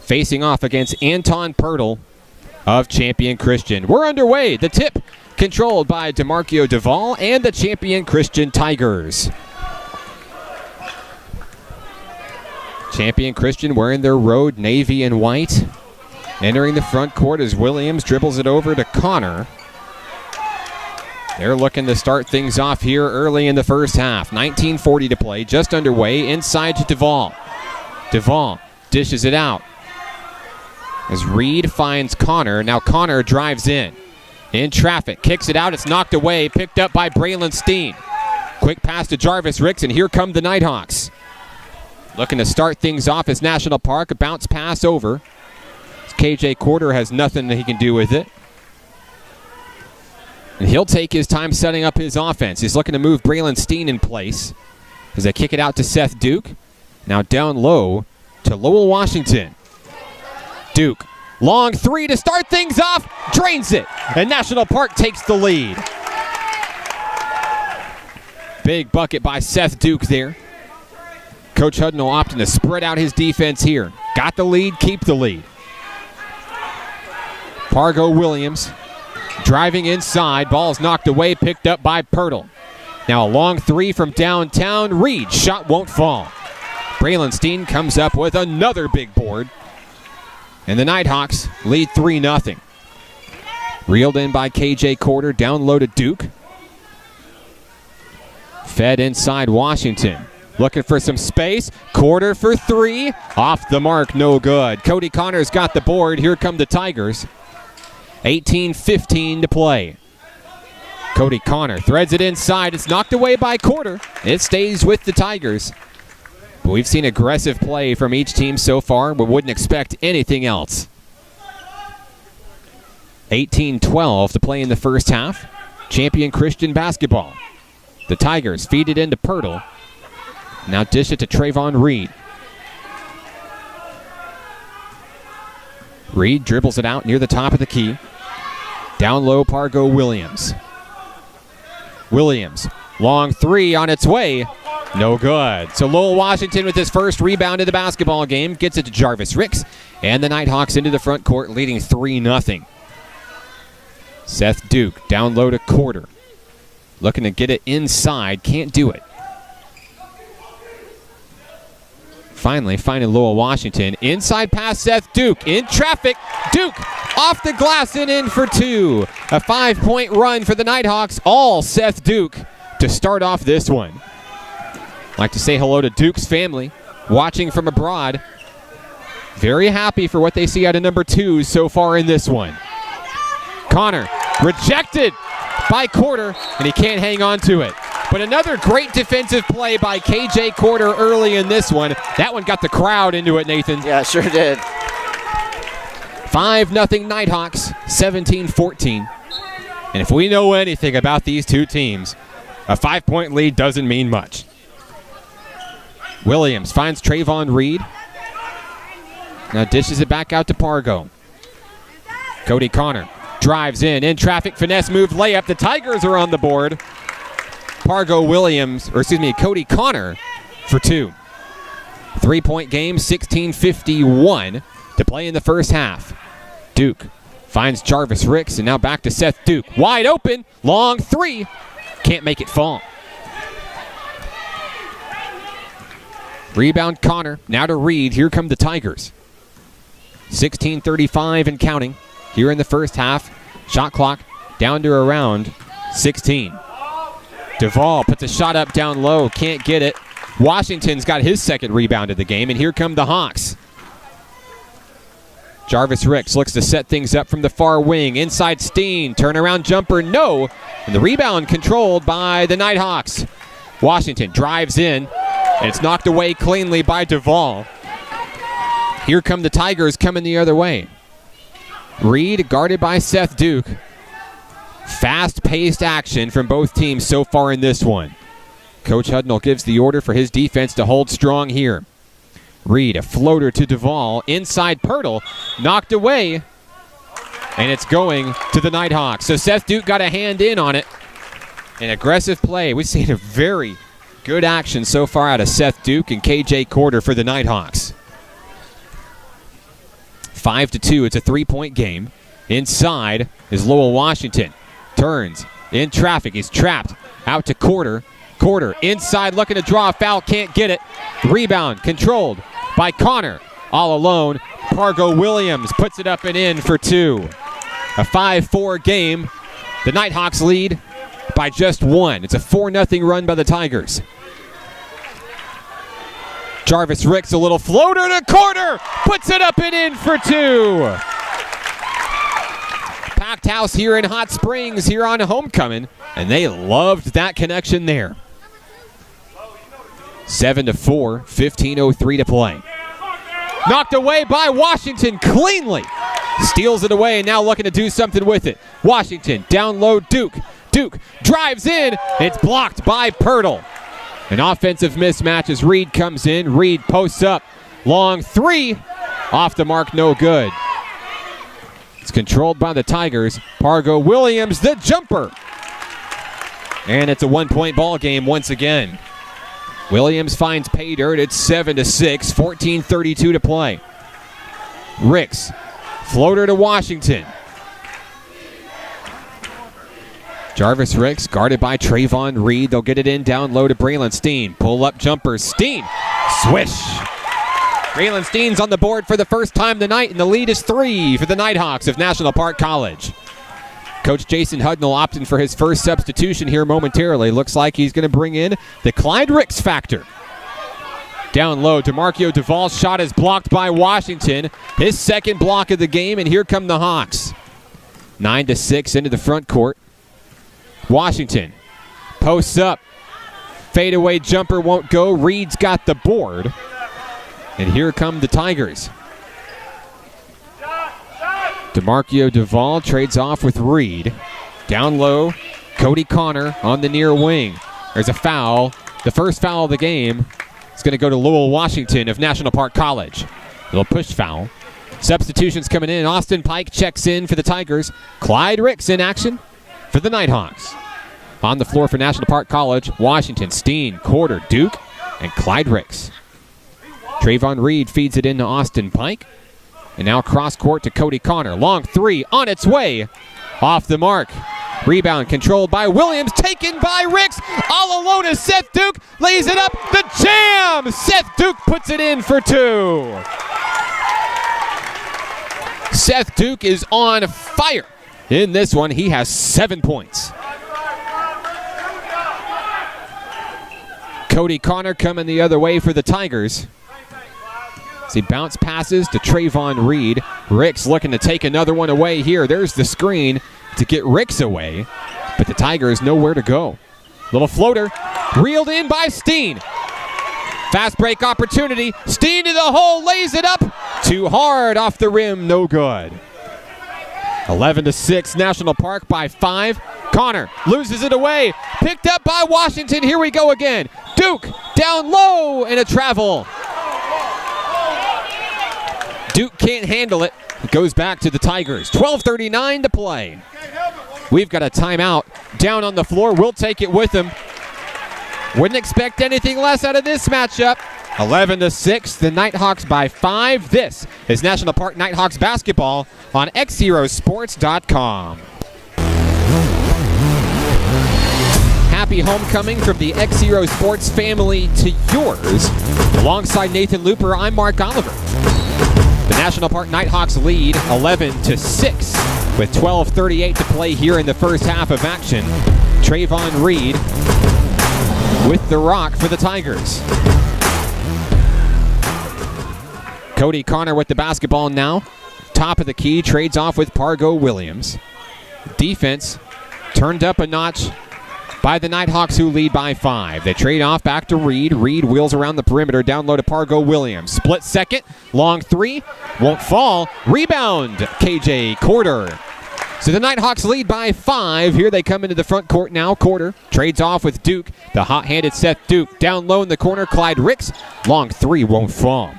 facing off against Anton Pirtle of Champion Christian. We're underway. The tip controlled by DeMarco Duvall and the Champion Christian Tigers. Champion Christian wearing their road navy and white. Entering the front court as Williams dribbles it over to Connor. They're looking to start things off here early in the first half. 19:40 to play, just underway. Inside to Duvall. Duvall dishes it out as Reed finds Connor. Now Connor drives in traffic, kicks it out. It's knocked away, picked up by Braylon Steene. Quick pass to J.Ricks, and here come the Nighthawks. Looking to start things off as National Park. A bounce pass over. KJ Quarter has nothing that he can do with it. And he'll take his time setting up his offense. He's looking to move Braylon Steene in place as they kick it out to Seth Duke. Now down low to Lowell Washington. Duke, long three to start things off, drains it, and National Park takes the lead. Big bucket by Seth Duke there. Coach Hudnall opting to spread out his defense here. Got the lead, keep the lead. Pargo Williams driving inside. Ball's knocked away, picked up by Pirtle. Now a long three from downtown. Reed, shot won't fall. Braylon Steene comes up with another big board. And the Nighthawks lead 3-0. Reeled in by KJ Quarter, down low to Duke. Fed inside Washington. Looking for some space. Quarter for three. Off the mark, no good. Cody Connor's got the board. Here come the Tigers. 18:15 to play. Cody Connor threads it inside. It's knocked away by Quarter. It stays with the Tigers. But we've seen aggressive play from each team so far. We wouldn't expect anything else. 18-12 to play in the first half. Champion Christian basketball. The Tigers feed it into Pirtle. Now dish it to Trayvon Reed. Reed dribbles it out near the top of the key. Down low, Pargo Williams. Williams, long three on its way. No good. So Lowell Washington with his first rebound of the basketball game gets it to J.Ricks, and the Nighthawks into the front court leading 3-0. Seth Duke down low to Quarter. Looking to get it inside, can't do it. Finally finding Lowell Washington. Inside pass, Seth Duke. In traffic, Duke off the glass and in for two. A 5-point run for the Nighthawks. All Seth Duke to start off this one. Like to say hello to Duke's family watching from abroad. Very happy for what they see out of number 2 so far in this one. Connor rejected by Quarter, and he can't hang on to it. But another great defensive play by KJ Quarter early in this one. That one got the crowd into it, Nathan. Yeah, sure did. 5-0 Nighthawks, 17-14. And if we know anything about these two teams, a 5-point lead doesn't mean much. Williams finds Trayvon Reed. Now dishes it back out to Pargo. Cody Connor drives in traffic, finesse move, layup. The Tigers are on the board. Cody Connor for two. 3-point game, 16:51 to play in the first half. Duke finds J.Ricks, and now back to Seth Duke. Wide open, long three. Can't make it fall. Rebound Connor, now to Reed. Here come the Tigers. 16:35 and counting here in the first half. Shot clock down to around 16. Duvall puts a shot up down low, can't get it. Washington's got his second rebound of the game, and here come the Hawks. J.Ricks looks to set things up from the far wing. Inside Steene, turnaround jumper, no. And the rebound controlled by the Nighthawks. Washington drives in, and it's knocked away cleanly by Duvall. Here come the Tigers coming the other way. Reed guarded by Seth Duke. Fast-paced action from both teams so far in this one. Coach Hudnall gives the order for his defense to hold strong here. Reed, a floater to Duvall. Inside Pirtle, knocked away. And it's going to the Nighthawks. So Seth Duke got a hand in on it. An aggressive play. We've seen a very good action so far out of Seth Duke and KJ Quarter for the Nighthawks. 5-2. It's a 3-point game. Inside is Lowell Washington. Turns in traffic. He's trapped. Out to Quarter. Quarter inside looking to draw a foul. Can't get it. Rebound controlled by Connor. All alone. Pargo Williams puts it up and in for 2. A 5-4 game. The Nighthawks lead by just 1. It's a 4-0 run by the Tigers. J.Ricks, a little floater to Quarter. Puts it up and in for 2. Packed house here in Hot Springs here on homecoming, and they loved that connection there. 7-4, 15:03 to play. Knocked away by Washington cleanly. Steals it away and now looking to do something with it. Washington down low, Duke. Duke drives in. It's blocked by Pirtle. An offensive mismatch as Reed comes in. Reed posts up. Long 3. Off the mark, no good. It's controlled by the Tigers. Pargo Williams, the jumper. And it's a 1-point ball game once again. Williams finds pay dirt. It's 7-6, 14:32 to play. Ricks, floater to Washington. J.Ricks guarded by Trayvon Reed. They'll get it in down low to Braylon Steene. Pull up jumper. Steene. Swish. Braylon Steene's on the board for the first time tonight, and the lead is 3 for the Nighthawks of National Park College. Coach Jason Hudnall opting for his first substitution here momentarily. Looks like he's going to bring in the Clyde Ricks factor. Down low, DeMarcio Duvall's shot is blocked by Washington. His second block of the game, and here come the Hawks. 9-6 into the front court. Washington posts up. Fadeaway jumper won't go. Reed's got the board. And here come the Tigers. DeMarcio Duvall trades off with Reed. Down low, Cody Connor on the near wing. There's a foul. The first foul of the game is going to go to Lowell Washington of National Park College. A little push foul. Substitutions coming in. Austin Pike checks in for the Tigers. Clyde Ricks in action for the Nighthawks. On the floor for National Park College, Washington, Steene, Quarter, Duke, and Clyde Ricks. Trayvon Reed feeds it into Austin Pike. And now cross court to Cody Connor. Long 3 on its way. Off the mark. Rebound controlled by Williams. Taken by Ricks. All alone is Seth Duke. Lays it up. The jam! Seth Duke puts it in for 2. Seth Duke is on fire. In this one, he has 7 points. Cody Connor coming the other way for the Tigers. As he bounce passes to Trayvon Reed. Ricks looking to take another one away here. There's the screen to get Ricks away. But the Tigers nowhere to go. Little floater. Reeled in by Steene. Fast break opportunity. Steene to the hole. Lays it up. Too hard off the rim. No good. 11-6. National Park by 5. Connor loses it away. Picked up by Washington. Here we go again. Duke down low and a travel. Duke can't handle it. It goes back to the Tigers. 12:39 to play. We've got a timeout down on the floor. We'll take it with them. Wouldn't expect anything less out of this matchup. 11-6, the Nighthawks by 5. This is National Park Nighthawks basketball on xherosports.com. Happy homecoming from the X Hero Sports family to yours. Alongside Nathan Looper, I'm Mark Oliver. The National Park Nighthawks lead 11-6 with 12:38 to play here in the first half of action. Trayvon Reed with the rock for the Tigers. Cody Connor with the basketball now. Top of the key, trades off with Pargo Williams. Defense turned up a notch by the Nighthawks, who lead by 5. They trade off back to Reed. Reed wheels around the perimeter, down low to Pargo Williams. Split second, long 3, won't fall. Rebound, KJ Quarter. So the Nighthawks lead by 5. Here they come into the front court now. Quarter trades off with Duke. The hot-handed Seth Duke. Down low in the corner, Clyde Ricks. Long 3 won't fall.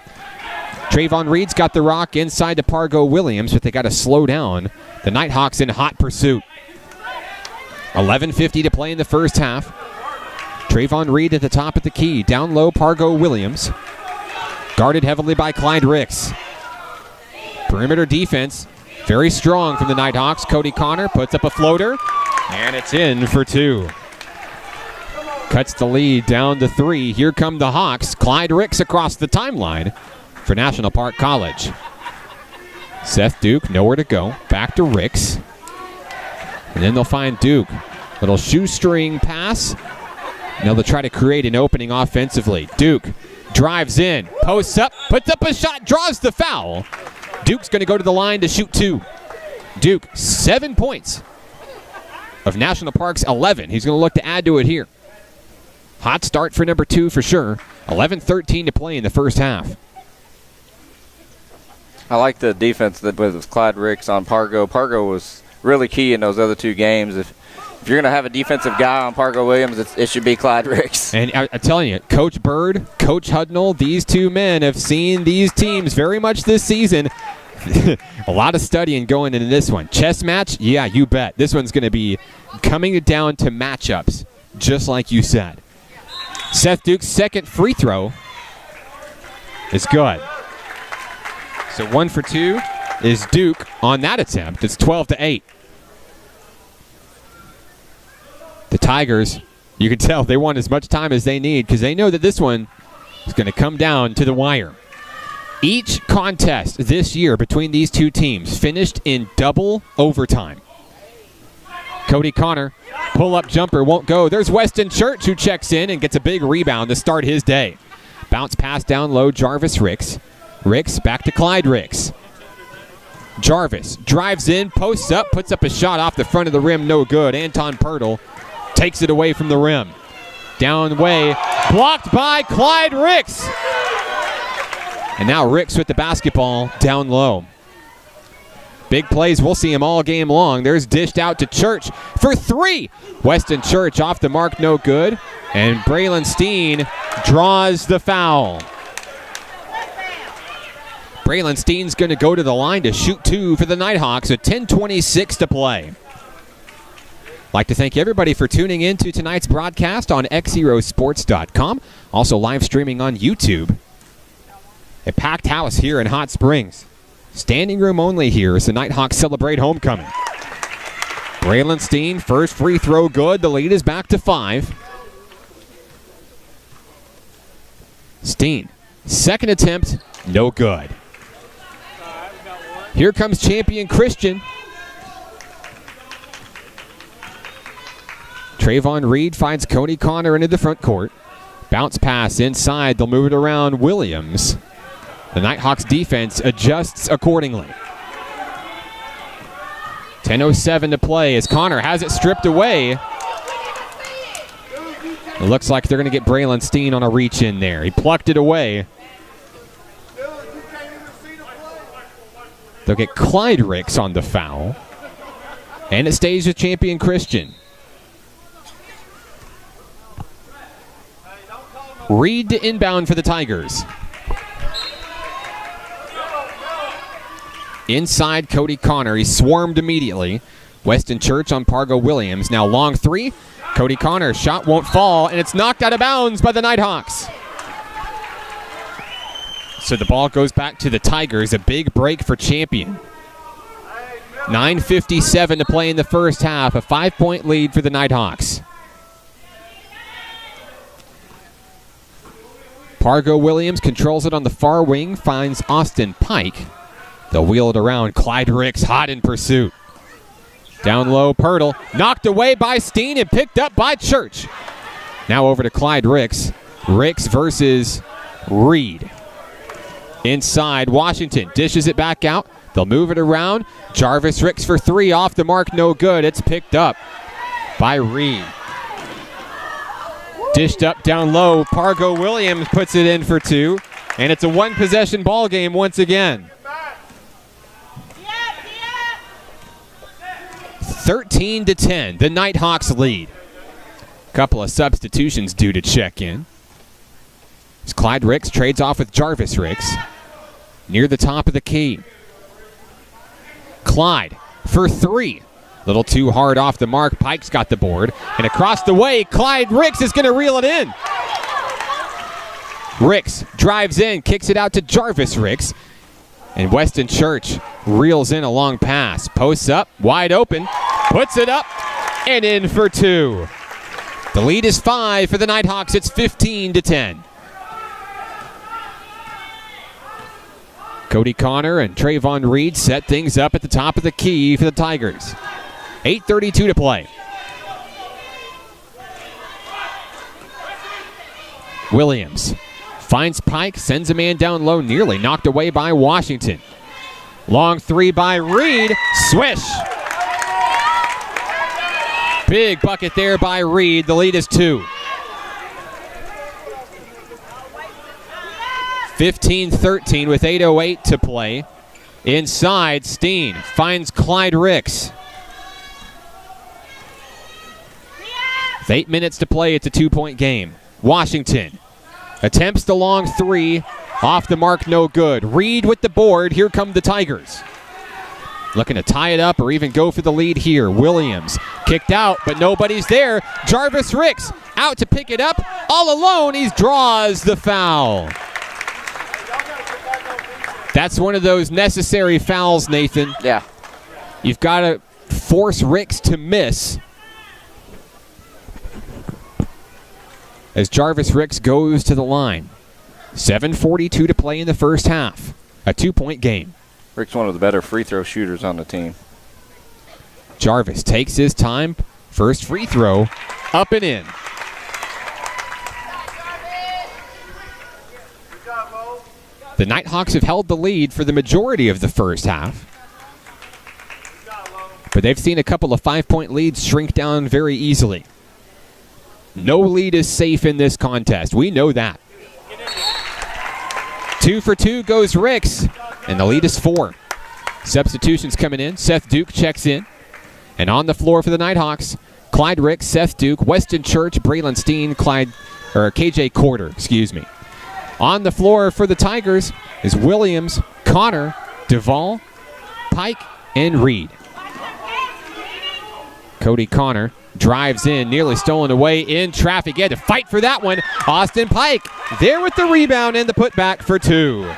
Trayvon Reed's got the rock inside to Pargo Williams, but they got to slow down. The Nighthawks in hot pursuit. 11:50 to play in the first half. Trayvon Reed at the top of the key. Down low, Pargo Williams. Guarded heavily by Clyde Ricks. Perimeter defense, very strong from the Nighthawks. Cody Connor puts up a floater, and it's in for 2. Cuts the lead down to 3. Here come the Hawks. Clyde Ricks across the timeline for National Park College. Seth Duke, nowhere to go. Back to Ricks. And then they'll find Duke. Little shoestring pass. Now they'll try to create an opening offensively. Duke drives in, posts up, puts up a shot, draws the foul. Duke's going to go to the line to shoot 2. Duke, 7 points of National Park's 11. He's going to look to add to it here. Hot start for number 2 for sure. 11-13 to play in the first half. I like the defense that with Clyde Ricks on Pargo. Pargo was really key in those other 2 games. If you're going to have a defensive guy on Pargo Williams, it should be Clyde Ricks. And I'm telling you, Coach Bird, Coach Hudnall, these 2 men have seen these teams very much this season. A lot of studying going into this one. Chess match? Yeah, you bet. This one's going to be coming down to matchups, just like you said. Seth Duke's second free throw is good. So 1 for 2 is Duke on that attempt. It's 12-8. The Tigers, you can tell they want as much time as they need because they know that this one is going to come down to the wire. Each contest this year between these 2 teams finished in double overtime. Cody Connor, pull-up jumper won't go. There's Weston Church who checks in and gets a big rebound to start his day. Bounce pass down low, Jarvis Ricks. Ricks back to Clyde Ricks. Jarvis drives in, posts up, puts up a shot off the front of the rim, no good. Anton Pirtle takes it away from the rim. Down way, blocked by Clyde Ricks. And now Ricks with the basketball down low. Big plays, we'll see him all game long. There's dished out to Church for 3. Weston Church off the mark, no good. And Braylon Steene draws the foul. Braylon Steene's going to go to the line to shoot 2 for the Nighthawks with 10:26 to play. Like to thank everybody for tuning in to tonight's broadcast on xherosports.com. Also live streaming on YouTube. A packed house here in Hot Springs. Standing room only here as the Nighthawks celebrate homecoming. Braylon Steene, first free throw good. The lead is back to 5. Steene, second attempt, no good. Here comes Champion Christian. Trayvon Reed finds Cody Connor into the front court. Bounce pass inside. They'll move it around Williams. The Nighthawks defense adjusts accordingly. 10:07 to play as Connor has it stripped away. It looks like they're going to get Braylon Steene on a reach in there. He plucked it away. They'll get Clyde Ricks on the foul. And it stays with Champion Christian. Reed to inbound for the Tigers. Inside Cody Connor. He swarmed immediately. Weston Church on Pargo Williams. Now long 3. Cody Connor. Shot won't fall, and it's knocked out of bounds by the Nighthawks. So the ball goes back to the Tigers. A big break for Champion. 9:57 to play in the first half. A 5-point lead for the Nighthawks. Pargo Williams controls it on the far wing. Finds Austin Pike. They'll wheel it around. Clyde Ricks hot in pursuit. Down low, Pirtle. Knocked away by Steene and picked up by Church. Now over to Clyde Ricks. Ricks versus Reed. Inside, Washington dishes it back out. They'll move it around. Jarvis Ricks for 3. Off the mark, no good. It's picked up by Reed. Dished up down low. Pargo Williams puts it in for 2. And it's a one-possession ball game once again. 13-10, the Nighthawks lead. Couple of substitutions due to check in. As Clyde Ricks trades off with Jarvis Ricks. Near the top of the key. Clyde for 3. Little too hard off the mark. Pike's got the board. And across the way, Clyde Ricks is going to reel it in. Ricks drives in, kicks it out to Jarvis Ricks. And Weston Church reels in a long pass. Posts up, wide open, puts it up, and in for 2. The lead is 5 for the Nighthawks. It's 15-10. Cody Connor and Trayvon Reed set things up at the top of the key for the Tigers. 8:32 to play. Williams finds Pike, sends a man down low, nearly knocked away by Washington. Long 3 by Reed, swish. Big bucket there by Reed. The lead is 2. 15-13 with 8:08 to play. Inside, Steene finds Clyde Ricks. With 8 minutes to play, it's a 2-point game. Washington attempts the long 3. Off the mark, no good. Reed with the board. Here come the Tigers. Looking to tie it up or even go for the lead here. Williams kicked out, but nobody's there. J.Ricks out to pick it up. All alone, he draws the foul. That's one of those necessary fouls, Nathan. Yeah. You've got to force Ricks to miss. As J.Ricks goes to the line. 7:42 to play in the first half. A 2-point game. Rick's one of the better free throw shooters on the team. Jarvis takes his time. First free throw, up and in. The Nighthawks have held the lead for the majority of the first half. But they've seen a couple of 5-point leads shrink down very easily. No lead is safe in this contest. We know that. 2 for 2 goes Ricks, and the lead is 4. Substitutions coming in. Seth Duke checks in. And on the floor for the Nighthawks, Clyde Ricks, Seth Duke, Weston Church, Braylon Steene, KJ Corder, excuse me. On the floor for the Tigers is Williams, Connor, Duvall, Pike, and Reed. Cody Connor drives in, nearly stolen away in traffic. He had to fight for that one. Austin Pike there with the rebound and the putback for 2.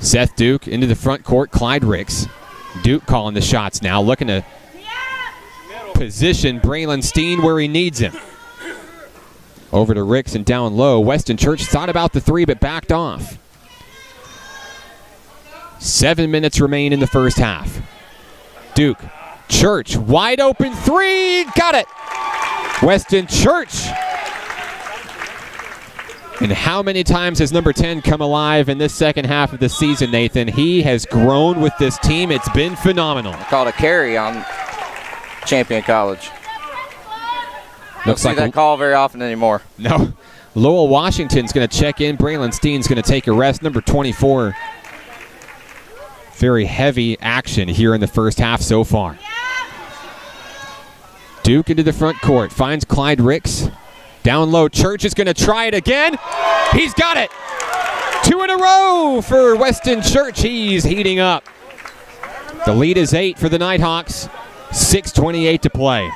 Seth Duke into the front court. Clyde Ricks. Duke calling the shots now, looking to position Braylon Steene where he needs him. Over to Ricks and down low. Weston Church thought about the 3 but backed off. 7 minutes remain in the first half. Duke. Church, wide open 3, got it! Weston Church. And how many times has number 10 come alive in this second half of the season, Nathan? He has grown with this team. It's been phenomenal. Called a carry on Champion College. Looks Don't see that call very often anymore. No. Lowell Washington's going to check in. Braylon Steen's going to take a rest. Number 24. Very heavy action here in the first half so far. Duke into the front court. Finds Clyde Ricks. Down low. Church is going to try it again. He's got it. 2 in a row for Weston Church. He's heating up. The lead is 8 for the Nighthawks. 6:28 to play.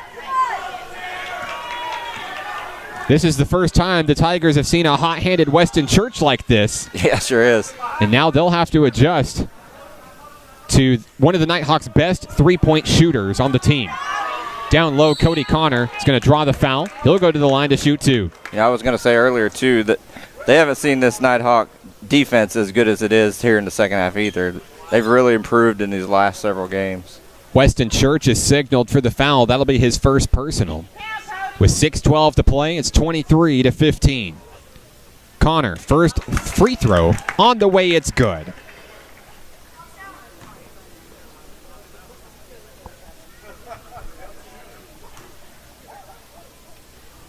This is the first time the Tigers have seen a hot-handed Weston Church like this. Yeah, sure is. And now they'll have to adjust to one of the Nighthawks' best 3-point shooters on the team. Down low, Cody Connor is going to draw the foul. He'll go to the line to shoot 2. Yeah, I was going to say earlier, too, that they haven't seen this Nighthawk defense as good as it is here in the second half either. They've really improved in these last several games. Weston Church is signaled for the foul. That'll be his first personal. With 6:12 to play, it's 23-15. Connor, first free throw on the way. It's good.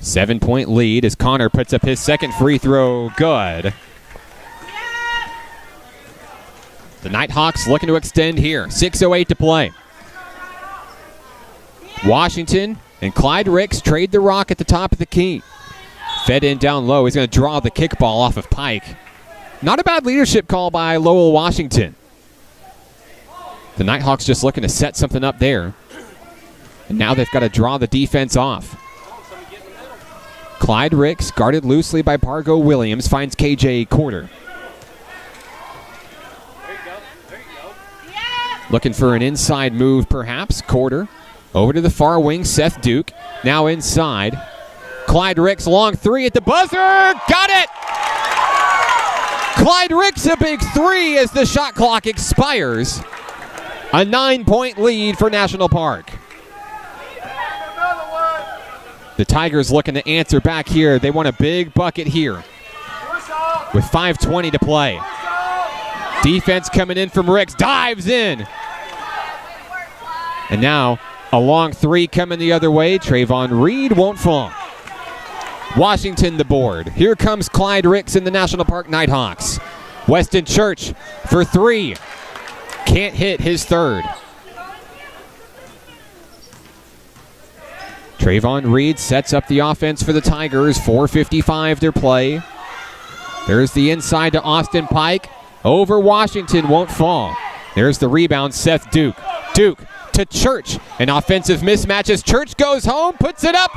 Seven-point lead as Connor puts up his second free throw. Good. The Nighthawks looking to extend here. 6:08 to play. Washington and Clyde Ricks trade the rock at the top of the key. Fed in down low. He's going to draw the kickball off of Pike. Not a bad leadership call by Lowell Washington. The Nighthawks just looking to set something up there. And now they've got to draw the defense off. Clyde Ricks, guarded loosely by Pargo Williams, finds KJ Corder. Looking for an inside move, perhaps. Quarter. Over to the far wing, Seth Duke. Now inside. Clyde Ricks, long three at the buzzer. Got it! Clyde Ricks, a big three as the shot clock expires. A 9-point lead for National Park. The Tigers looking to answer back here. They want a big bucket here with 5:20 to play. Defense coming in from Ricks. Dives in. And now a long three coming the other way. Trayvon Reed won't fall. Washington the board. Here comes Clyde Ricks and the National Park Nighthawks. Weston Church for three. Can't hit his third. Trayvon Reed sets up the offense for the Tigers. 4:55 to play. There's the inside to Austin Pike. Over Washington, won't fall. There's the rebound, Seth Duke. Duke to Church. An offensive mismatch as Church goes home, puts it up,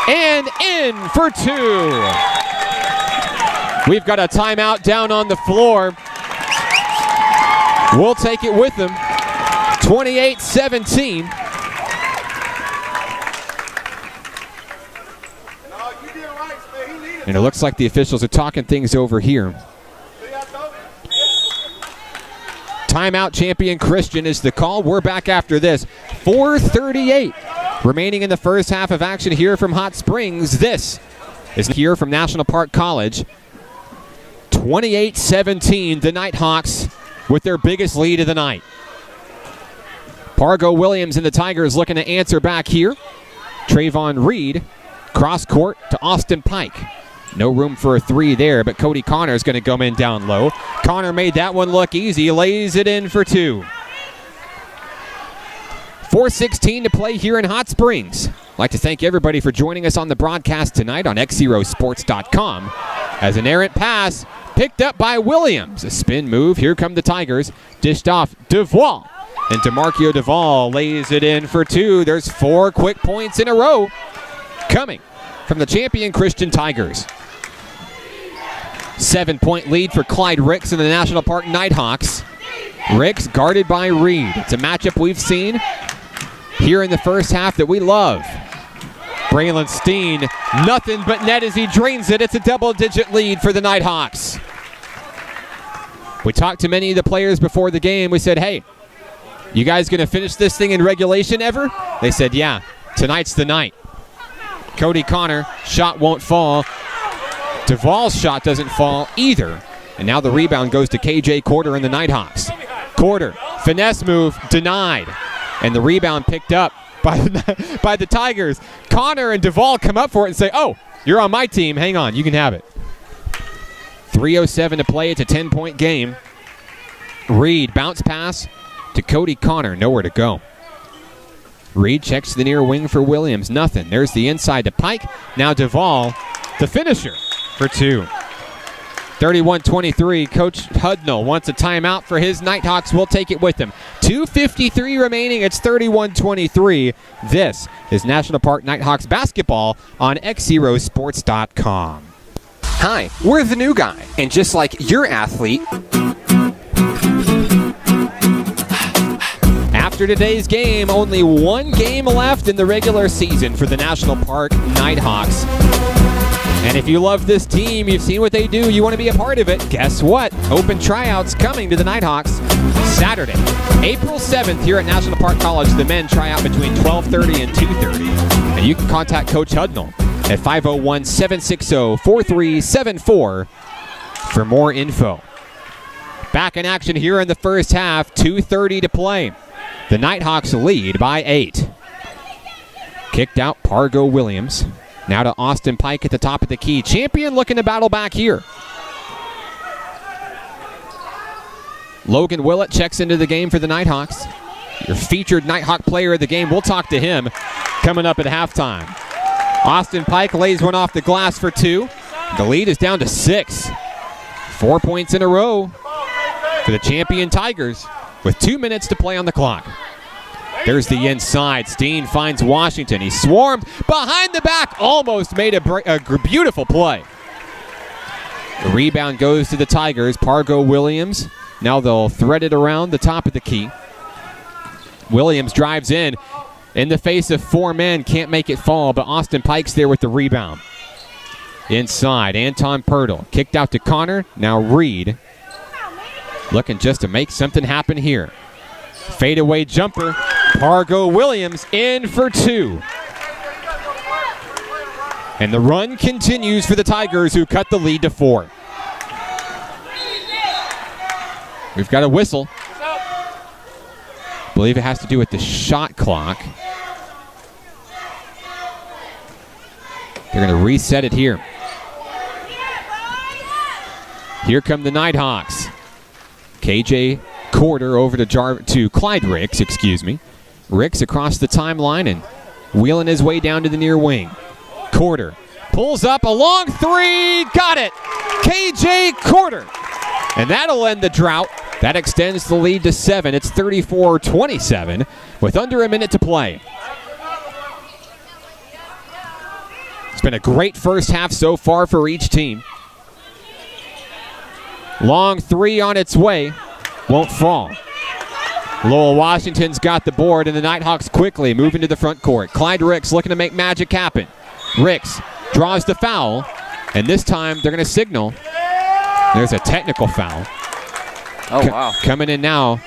and in for two. We've got a timeout down on the floor. We'll take it with them. 28-17. And it looks like the officials are talking things over here. Timeout, Champion Christian is the call. We're back after this. 4:38 remaining in the first half of action here from Hot Springs. This is here from National Park College. 28-17, the Nighthawks with their biggest lead of the night. Pargo Williams and the Tigers looking to answer back here. Trayvon Reed, cross court to Austin Pike. No room for a three there, but Cody Connor is going to come in down low. Connor made that one look easy, lays it in for two. 4:16 to play here in Hot Springs. I'd like to thank everybody for joining us on the broadcast tonight on xzerosports.com. As an errant pass picked up by Williams. A spin move. Here come the Tigers. Dished off Duval. And DeMarquio Duval lays it in for two. There's 4 quick points in a row coming from the Champion Christian Tigers. 7-point lead for Clyde Ricks and the National Park Nighthawks. Ricks guarded by Reed. It's a matchup we've seen here in the first half that we love. Braylon Steene, nothing but net as he drains it. It's a double-digit lead for the Nighthawks. We talked to many of the players before the game. We said, hey, you guys going to finish this thing in regulation ever? They said, yeah, tonight's the night. Cody Connor, shot won't fall. Duval's shot doesn't fall either. And now the rebound goes to KJ Quarter and the Nighthawks. Quarter, finesse move, denied. And the rebound picked up by the Tigers. Connor and Duval come up for it and say, oh, you're on my team. Hang on, you can have it. 3:07 to play. It's a 10-point game. Reed, bounce pass to Cody Connor. Nowhere to go. Reed checks the near wing for Williams. Nothing. There's the inside to Pike. Now Duval, the finisher, for two. 31-23. Coach Hudnall wants a timeout for his Nighthawks. We'll take it with him. 2:53 remaining. It's 31-23. This is National Park Nighthawks basketball on xzerosports.com. Hi, we're the new guy. And just like your athlete, after today's game, only one game left in the regular season for the National Park Nighthawks. And if you love this team, you've seen what they do, you want to be a part of it, guess what? Open tryouts coming to the Nighthawks Saturday, April 7th here at National Park College. The men try out between 12:30 and 2:30. And you can contact Coach Hudnall at 501-760-4374 for more info. Back in action here in the first half, 2:30 to play. The Nighthawks lead by 8. Kicked out Pargo Williams. Now to Austin Pike at the top of the key. Champion looking to battle back here. Logan Willett checks into the game for the Nighthawks. Your featured Nighthawk player of the game. We'll talk to him coming up at halftime. Austin Pike lays one off the glass for two. The lead is down to 6. 4 points in a row for the Champion Tigers with 2 minutes to play on the clock. There's the inside. Steene finds Washington. He swarmed behind the back. Almost made a beautiful play. The rebound goes to the Tigers. Pargo Williams Now they'll thread it around the top of the key. Williams drives in the face of 4 men. Can't make it fall, but Austin Pike's there with the rebound. Inside, Anton Pirtle. Kicked out to Connor. Now Reed. Looking just to make something happen here. Fadeaway jumper. Pargo Williams in for 2. And the run continues for the Tigers, who cut the lead to 4. We've got a whistle. I believe it has to do with the shot clock. They're going to reset it here. Here come the Nighthawks. KJ Quarter over to Clyde Ricks, Ricks across the timeline and wheeling his way down to the near wing. Quarter pulls up a long 3. Got it. KJ Quarter. And that'll end the drought. That extends the lead to 7. It's 34-27 with under a minute to play. It's been a great first half so far for each team. Long 3 on its way. Won't fall. Lowell Washington's got the board, and the Nighthawks quickly move into the front court. Clyde Ricks looking to make magic happen. Ricks draws the foul, and this time they're going to signal. There's a technical foul. Oh, wow. Coming in now.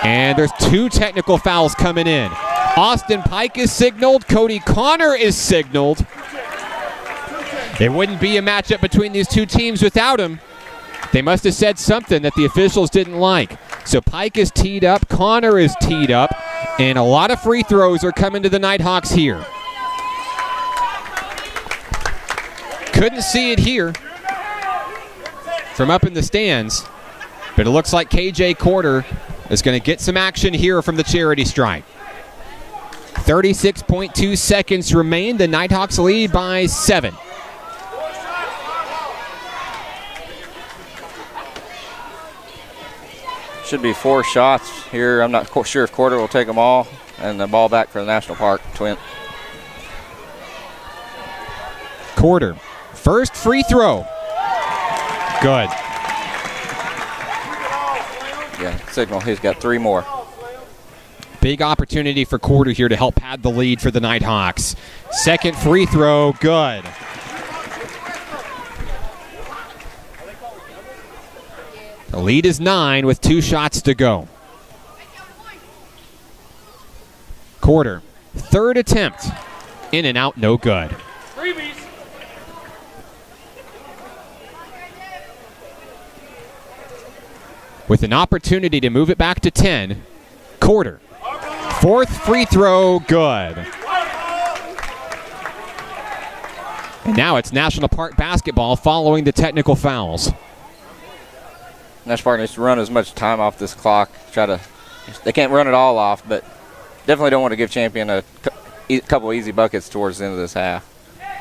And there's 2 technical fouls coming in. Austin Pike is signaled. Cody Connor is signaled. It wouldn't be a matchup between these 2 teams without him. They must have said something that the officials didn't like. So Pike is teed up, Connor is teed up, and a lot of free throws are coming to the Nighthawks here. Couldn't see it here from up in the stands, but it looks like KJ Quarter is going to get some action here from the charity stripe. 36.2 seconds remain. The Nighthawks lead by 7. Should be 4 shots here. I'm not sure if Quarter will take them all. And the ball back for the National Park Twin. Quarter. First free throw. Good. Yeah, signal. He's got 3 more. Big opportunity for Quarter here to help pad the lead for the Nighthawks. Second free throw. Good. The lead is 9 with 2 shots to go. Quarter. Third attempt. In and out, no good. With an opportunity to move it back to 10. Quarter. Fourth free throw, good. And now it's National Park basketball following the technical fouls. National Park needs to run as much time off this clock. They can't run it all off, but definitely don't want to give Champion a couple easy buckets towards the end of this half.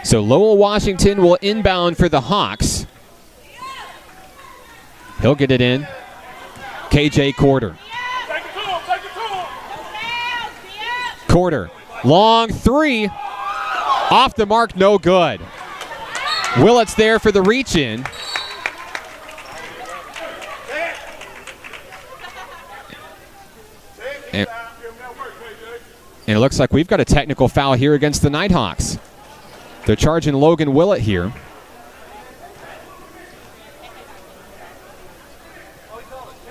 So Lowell Washington will inbound for the Hawks. He'll get it in. KJ Quarter. Quarter. Long 3. Off the mark, no good. Willett's there for the reach in. And it looks like we've got a technical foul here against the Nighthawks. They're charging Logan Willett here.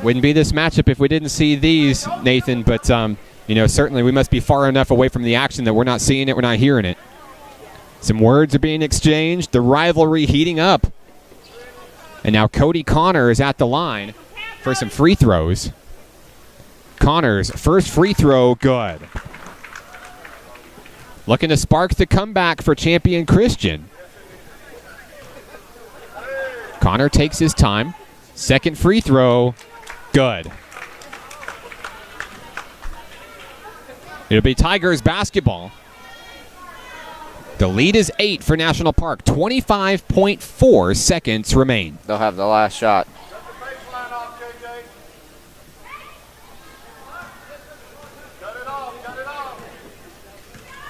Wouldn't be this matchup if we didn't see these, Nathan, but certainly we must be far enough away from the action that we're not seeing it, we're not hearing it. Some words are being exchanged, the rivalry heating up. And now Cody Connor is at the line for some free throws. Connor's first free throw, good. Looking to spark the comeback for Champion Christian. Connor takes his time. Second free throw, good. It'll be Tigers basketball. The lead is 8 for National Park. 25.4 seconds remain. They'll have the last shot.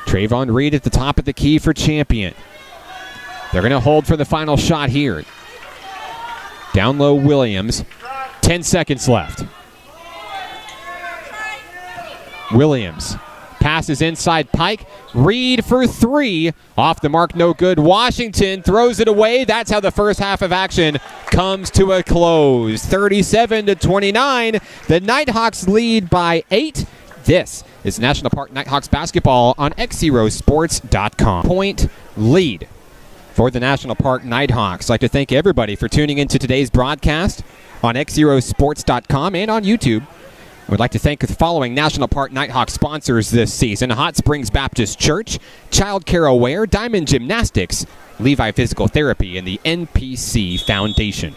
Trayvon Reed at the top of the key for Champion. They're going to hold for the final shot here. Down low Williams. 10 seconds left. Williams passes inside Pike. Reed for 3. Off the mark, no good. Washington throws it away. That's how the first half of action comes to a close. 37-29. The Nighthawks lead by 8. This is National Park Nighthawks basketball on xzerosports.com. Point lead for the National Park Nighthawks. I'd like to thank everybody for tuning into today's broadcast on xzerosports.com and on YouTube. We'd like to thank the following National Park Nighthawks sponsors this season: Hot Springs Baptist Church, Child Care Aware, Diamond Gymnastics, Levi Physical Therapy, and the NPC Foundation.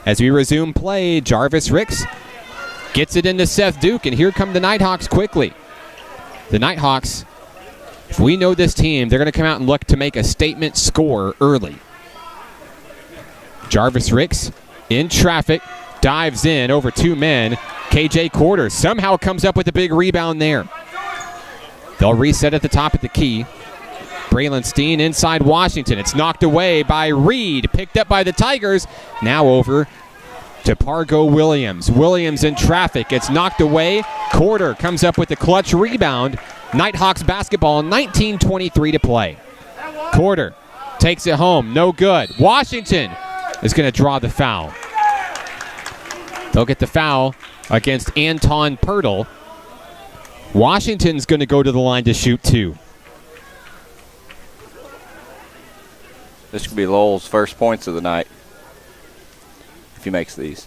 As we resume play, J.Ricks gets it into Seth Duke, and here come the Nighthawks quickly. The Nighthawks, if we know this team, they're going to come out and look to make a statement score early. J.Ricks in traffic, dives in over 2 men. KJ Quarters somehow comes up with a big rebound there. They'll reset at the top of the key. Braylon Steene inside Washington. It's knocked away by Reed. Picked up by the Tigers. Now over to Pargo Williams. Williams in traffic. It's knocked away. Quarter comes up with a clutch rebound. Nighthawks basketball, 19:23 to play. Quarter takes it home. No good. Washington is going to draw the foul. They'll get the foul against Anton Pirtle. Washington's going to go to the line to shoot 2. This could be Lowell's first points of the night if he makes these.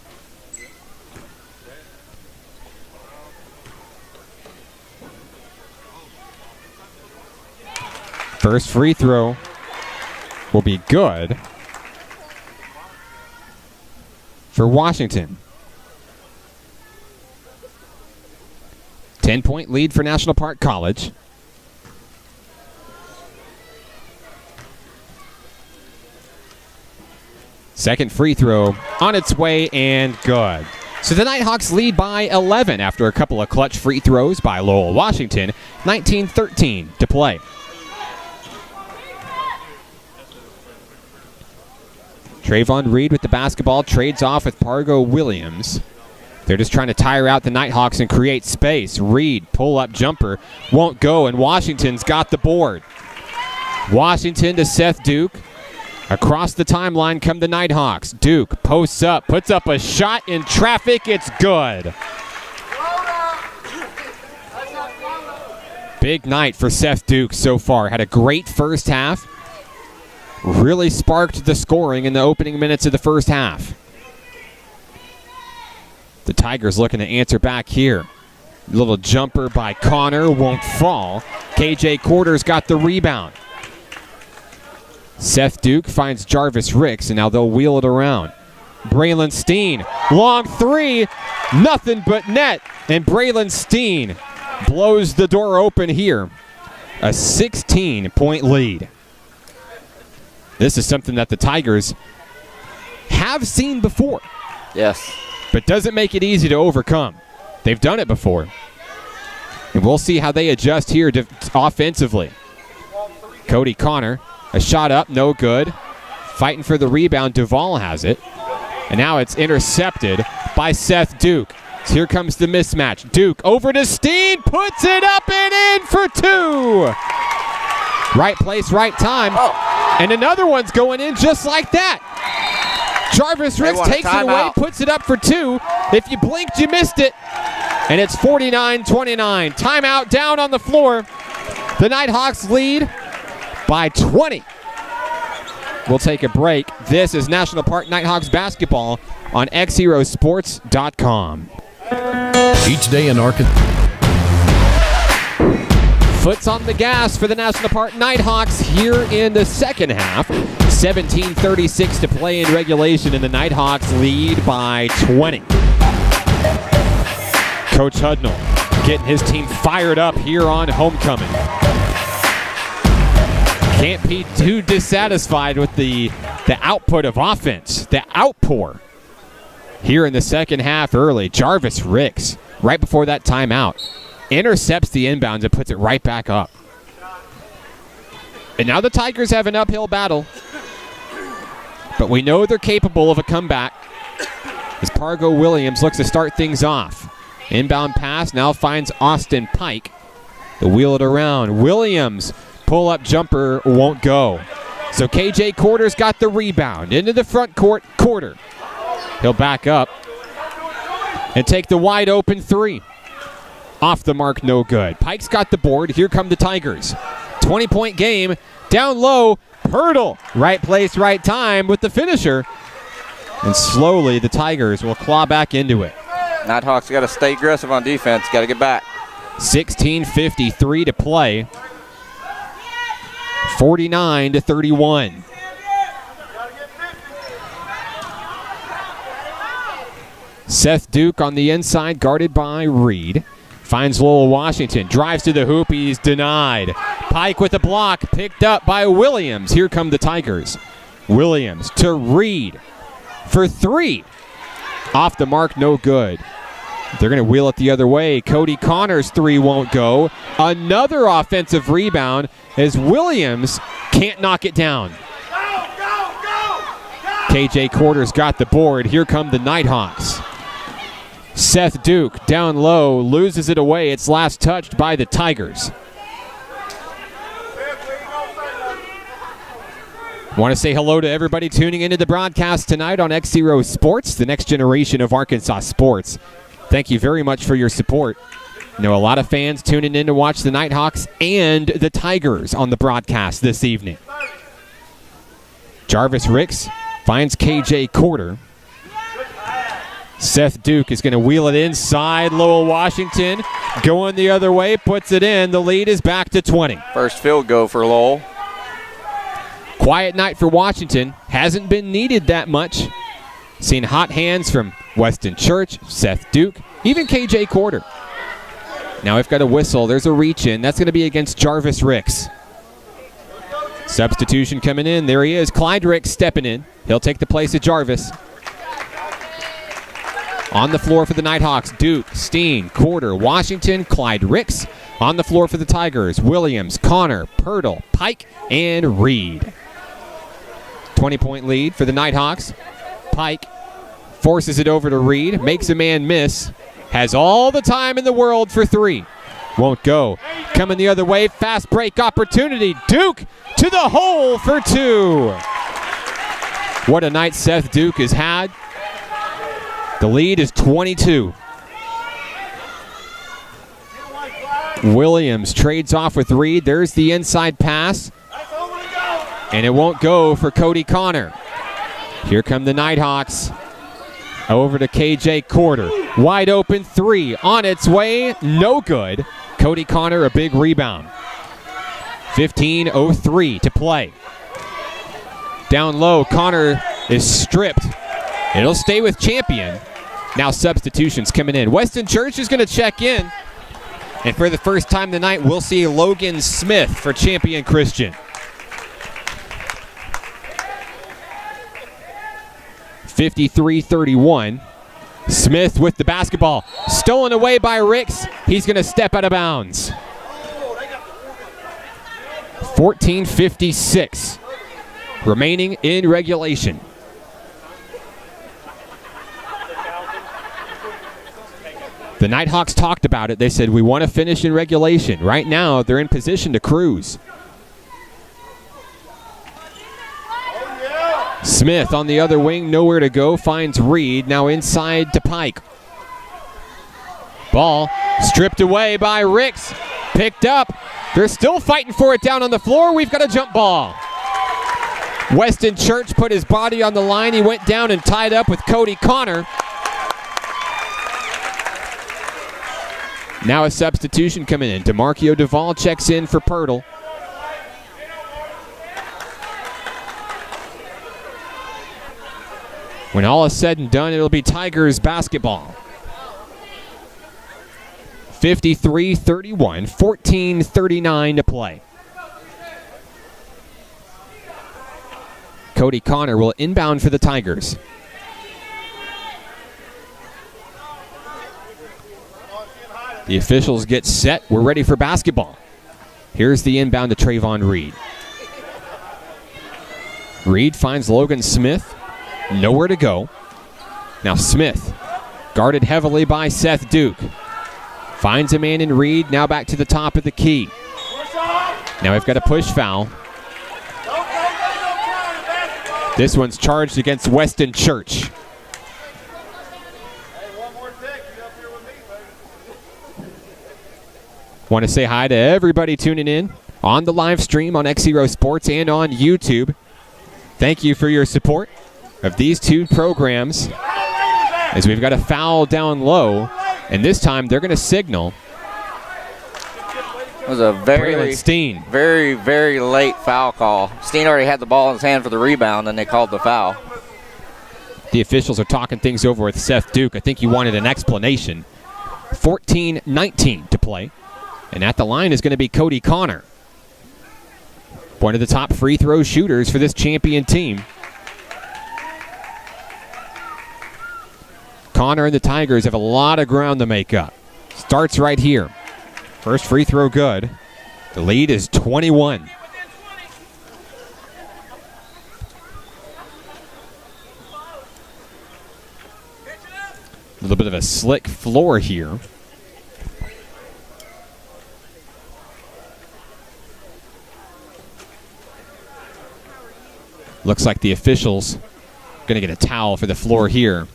First free throw will be good for Washington. 10-point lead for National Park College. Second free throw on its way and good. So the Nighthawks lead by 11 after a couple of clutch free throws by Lowell Washington. 19-13 to play. Trayvon Reed with the basketball, trades off with Pargo Williams. They're just trying to tire out the Nighthawks and create space. Reed, pull-up jumper, won't go, and Washington's got the board. Washington to Seth Duke. Across the timeline come the Nighthawks. Duke posts up, puts up a shot in traffic. It's good. Big night for Seth Duke so far. Had a great first half. Really sparked the scoring in the opening minutes of the first half. The Tigers looking to answer back here. Little jumper by Connor, won't fall. KJ Quarters got the rebound. Seth Duke finds J.Ricks, and now they'll wheel it around. Braylon Steene, long 3, nothing but net. And Braylon Steene blows the door open here. A 16-point lead. This is something that the Tigers have seen before. Yes. But doesn't make it easy to overcome. They've done it before. And we'll see how they adjust here offensively. Cody Connor, a shot up, no good. Fighting for the rebound, Duvall has it. And now it's intercepted by Seth Duke. So here comes the mismatch. Duke over to Steene, puts it up and in for 2. Right place, right time. Oh. And another one's going in just like that. J.Ricks takes it away, puts it up for 2. If you blinked, you missed it. And it's 49-29. Timeout down on the floor. The Nighthawks lead by 20. We'll take a break. This is National Park Nighthawks basketball on xzerosports.com. Each day in Arkansas. Foot's on the gas for the National Park Nighthawks here in the second half. 17:36 to play in regulation, and the Nighthawks lead by 20. Coach Hudnall getting his team fired up here on homecoming. Can't be too dissatisfied with the output of offense, the outpour here in the second half early. J.Ricks, right before that timeout, intercepts the inbounds and puts it right back up. And now the Tigers have an uphill battle, but we know they're capable of a comeback. as Pargo Williams looks to start things off. Inbound pass now finds Austin Pike. They'll wheel it around. Williams, pull-up jumper won't go. So KJ Quarter's got the rebound into the front court. Quarter. He'll back up and take the wide open three. Off the mark, no good. Pike's got the board. Here come the Tigers. 20-point game. Down low, Hurdle. Right place, right time with the finisher. And slowly the Tigers will claw back into it. Nighthawks got to stay aggressive on defense. Got to get back. 16:53 to play. 49-31. Seth Duke on the inside, guarded by Reed. Finds Lowell Washington. Drives to the hoop. He's denied. Pike with a block. Picked up by Williams. Here come the Tigers. Williams to Reed for three. Off the mark, no good. They're going to wheel it the other way. Cody Connor's three won't go. Another offensive rebound as Williams can't knock it down. KJ Quarter's got the board. Here come the Nighthawks. Seth Duke down low, loses it away. It's last touched by the Tigers. Want to say hello to everybody tuning into the broadcast tonight on X0 Sports, the next generation of Arkansas sports. Thank you very much for your support. I know a lot of fans tuning in to watch the Nighthawks and the Tigers on the broadcast this evening. J.Ricks finds KJ Quarter. Seth Duke is going to wheel it inside. Lowell Washington going the other way, puts it in. The lead is back to 20. First field goal for Lowell. Quiet night for Washington. Hasn't been needed that much. Seen hot hands from Weston Church, Seth Duke, even KJ Quarter. Now we've got a whistle. There's a reach in. That's going to be against J.Ricks. Substitution coming in. There he is. Clyde Ricks stepping in. He'll take the place of Jarvis. On the floor for the Nighthawks, Duke, Steene, Quarter, Washington, Clyde Ricks. On the floor for the Tigers, Williams, Connor, Purtle, Pike, and Reed. 20-point lead for the Nighthawks. Pike forces it over to Reed, makes a man miss, has all the time in the world for three. Won't go. Coming the other way, fast break opportunity. Duke to the hole for two. What a night Seth Duke has had. The lead is 22. Williams trades off with Reed. There's the inside pass. And it won't go for Cody Connor. Here come the Nighthawks. Over to KJ Quarter. Wide open three. On its way. No good. Cody Connor a big rebound. 15:03 to play. Down low. Connor is stripped. It'll stay with Champion. Now substitutions coming in. Weston Church is going to check in. And for the first time tonight, we'll see Logan Smith for Champion Christian. 53-31. Smith with the basketball. Stolen away by Ricks. He's going to step out of bounds. 14:56 remaining in regulation. The Nighthawks talked about it. They said, we want to finish in regulation. Right now, they're in position to cruise. Smith on the other wing, nowhere to go, finds Reed. Now inside to Pike. Ball stripped away by Ricks. Picked up. They're still fighting for it down on the floor. We've got a jump ball. Weston Church put his body on the line. He went down and tied up with Cody Connor. Now a substitution coming in. DeMarcio Duvall checks in for Purtle. When all is said and done, it'll be Tigers basketball. 53-31, 14:39 to play. Cody Connor will inbound for the Tigers. The officials get set. We're ready for basketball. Here's the inbound to Trayvon Reed. Reed finds Logan Smith. Nowhere to go. Now Smith, guarded heavily by Seth Duke. Finds a man in Reed, now back to the top of the key. Now we've got a push foul. This one's charged against Weston Church. Want to say hi to everybody tuning in on the live stream on X0 Sports and on YouTube. Thank you for your support of these two programs, as we've got a foul down low, and this time they're going to signal. It was a very, Steene. very, very late foul call. Steene already had the ball in his hand for the rebound, and they called the foul. The officials are talking things over with Seth Duke. I think he wanted an explanation. 14-19 to play. And at the line is going to be Cody Connor, one of the top free throw shooters for this champion team. Connor and the Tigers have a lot of ground to make up. Starts right here. First free throw good. The lead is 21. A little bit of a slick floor here. Looks like the officials going to get a towel for the floor here.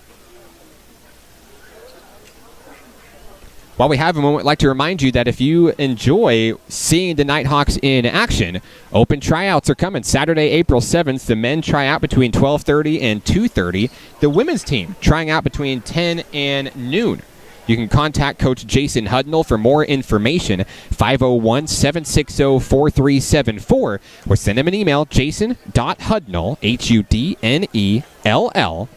While we have a moment, I'd like to remind you that if you enjoy seeing the Nighthawks in action, open tryouts are coming. Saturday, April 7th, the men try out between 12:30 and 2:30. The women's team trying out between 10 and noon. You can contact Coach Jason Hudnall for more information, 501-760-4374, or send him an email, jason.hudnall, Hudnell,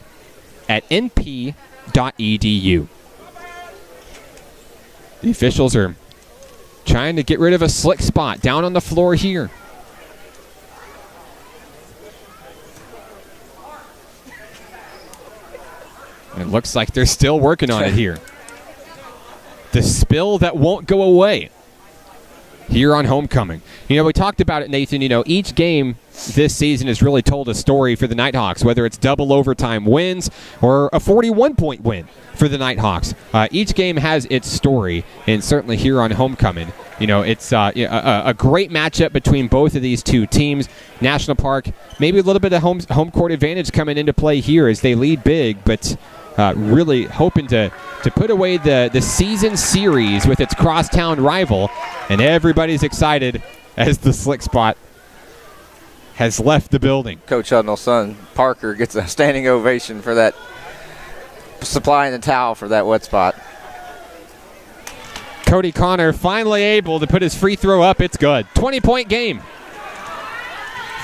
@np.edu. The officials are trying to get rid of a slick spot down on the floor here. It looks like they're still working on it here. The spill that won't go away here on homecoming. You know, we talked about it, Nathan. You know, each game this season has really told a story for the Nighthawks, whether it's double overtime wins or a 41-point win for the Nighthawks. Each game has its story, and certainly here on homecoming, you know, it's a great matchup between both of these two teams. National Park, maybe a little bit of home court advantage coming into play here as they lead big, but really hoping to put away the season series with its crosstown rival, and everybody's excited as the slick spot has left the building. Coach Hudnall's son, Parker, gets a standing ovation for that, supplying the towel for that wet spot. Cody Connor finally able to put his free throw up. It's good. 20-point game.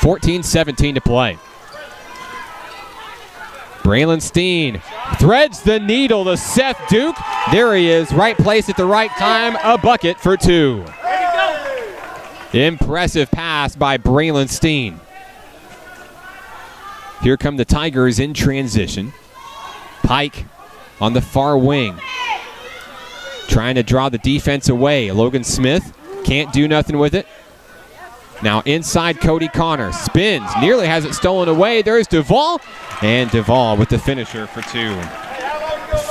14-17 to play. Braylon Steene threads the needle to Seth Duke. There he is, right place at the right time, a bucket for two. Impressive pass by Braylon Steene. Here come the Tigers in transition. Pike on the far wing, trying to draw the defense away. Logan Smith can't do nothing with it. Now inside, Cody Connor spins, nearly has it stolen away. There's Duvall, and Duvall with the finisher for two.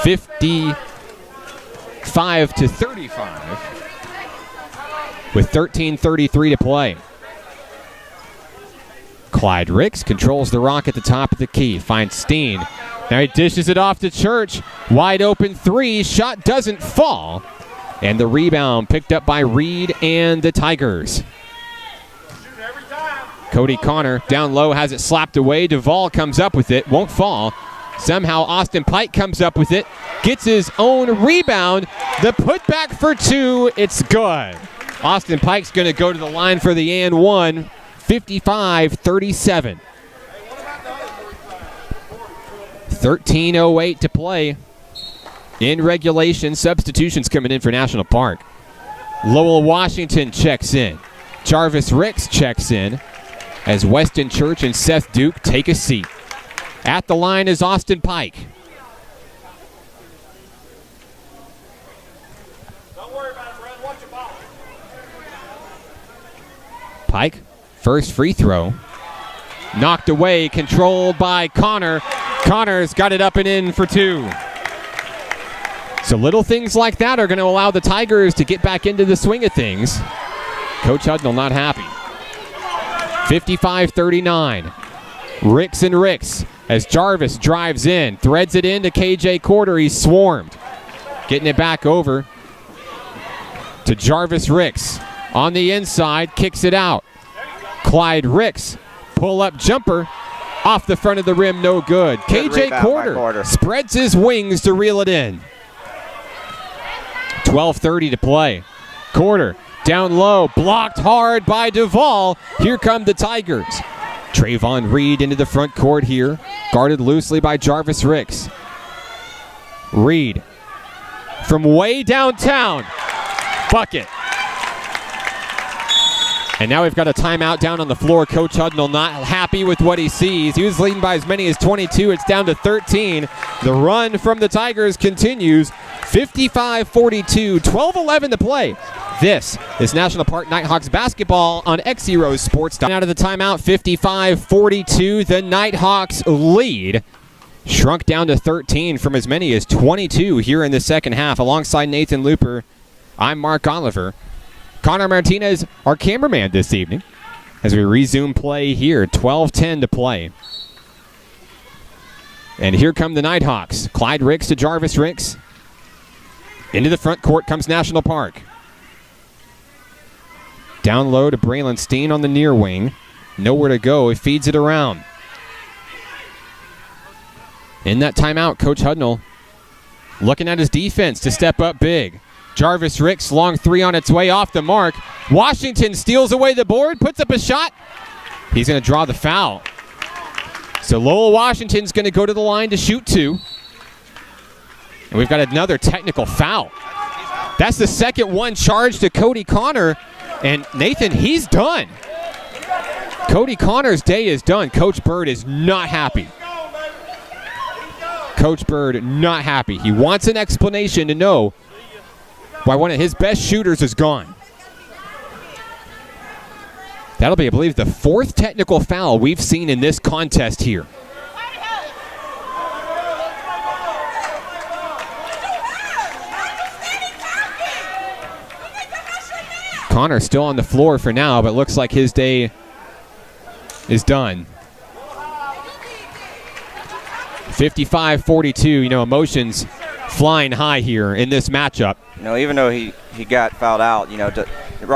55-35 with 13:33 to play. Clyde Ricks controls the rock at the top of the key, finds Steene. Now he dishes it off to Church. Wide open three, shot doesn't fall. And the rebound picked up by Reed and the Tigers. Cody Connor down low has it slapped away. Duvall comes up with it, won't fall. Somehow Austin Pike comes up with it, gets his own rebound. The putback for two, it's good. Austin Pike's going to go to the line for the and one. 55-37. 13:08 to play in regulation. Substitutions coming in for National Park. Lowell Washington checks in. Jarvis Ricks checks in as Weston Church and Seth Duke take a seat. At the line is Austin Pike. Don't worry about it, Brad. Watch your ball. Pike, first free throw. Knocked away, controlled by Connor. Connor's got it up and in for 2. So little things like that are going to allow the Tigers to get back into the swing of things. Coach Hudnall not happy. 55-39. Ricks and Ricks as Jarvis drives in, threads it into KJ Quarter. He's swarmed. Getting it back over to Jarvis Ricks. On the inside, kicks it out. Clyde Ricks, pull-up jumper. Off the front of the rim, no good. KJ Quarter spreads his wings to reel it in. 12:30 to play. Quarter down low, blocked hard by Duvall. Here come the Tigers. Trayvon Reed into the front court here, guarded loosely by Jarvis Ricks. Reed from way downtown, bucket. And now we've got a timeout down on the floor. Coach Hudnall not happy with what he sees. He was leading by as many as 22. It's down to 13. The run from the Tigers continues. 55-42, 12-11 to play. This is National Park Nighthawks basketball on X Heroes Sports. Out of the timeout, 55-42. The Nighthawks lead shrunk down to 13 from as many as 22 here in the second half. Alongside Nathan Looper, I'm Mark Oliver. Connor Martinez, our cameraman this evening, as we resume play here. 12-10 to play. And here come the Nighthawks. Clyde Ricks to Jarvis Ricks. Into the front court comes National Park. Down low to Braylon Steene on the near wing. Nowhere to go. He feeds it around. In that timeout, Coach Hudnall looking at his defense to step up big. Jarvis Ricks, long three on its way off the mark. Washington steals away the board, puts up a shot. He's going to draw the foul. So Lowell Washington's going to go to the line to shoot 2. And we've got another technical foul. That's the second one charged to Cody Connor. And Nathan, he's done. Cody Connor's day is done. Coach Bird is not happy. Coach Bird not happy. He wants an explanation to know why one of his best shooters is gone. That'll be, I believe, the 4th technical foul we've seen in this contest here. Connor still on the floor for now, but looks like his day is done. 55-42, you know, emotions flying high here in this matchup. You know, even though he got fouled out, you know,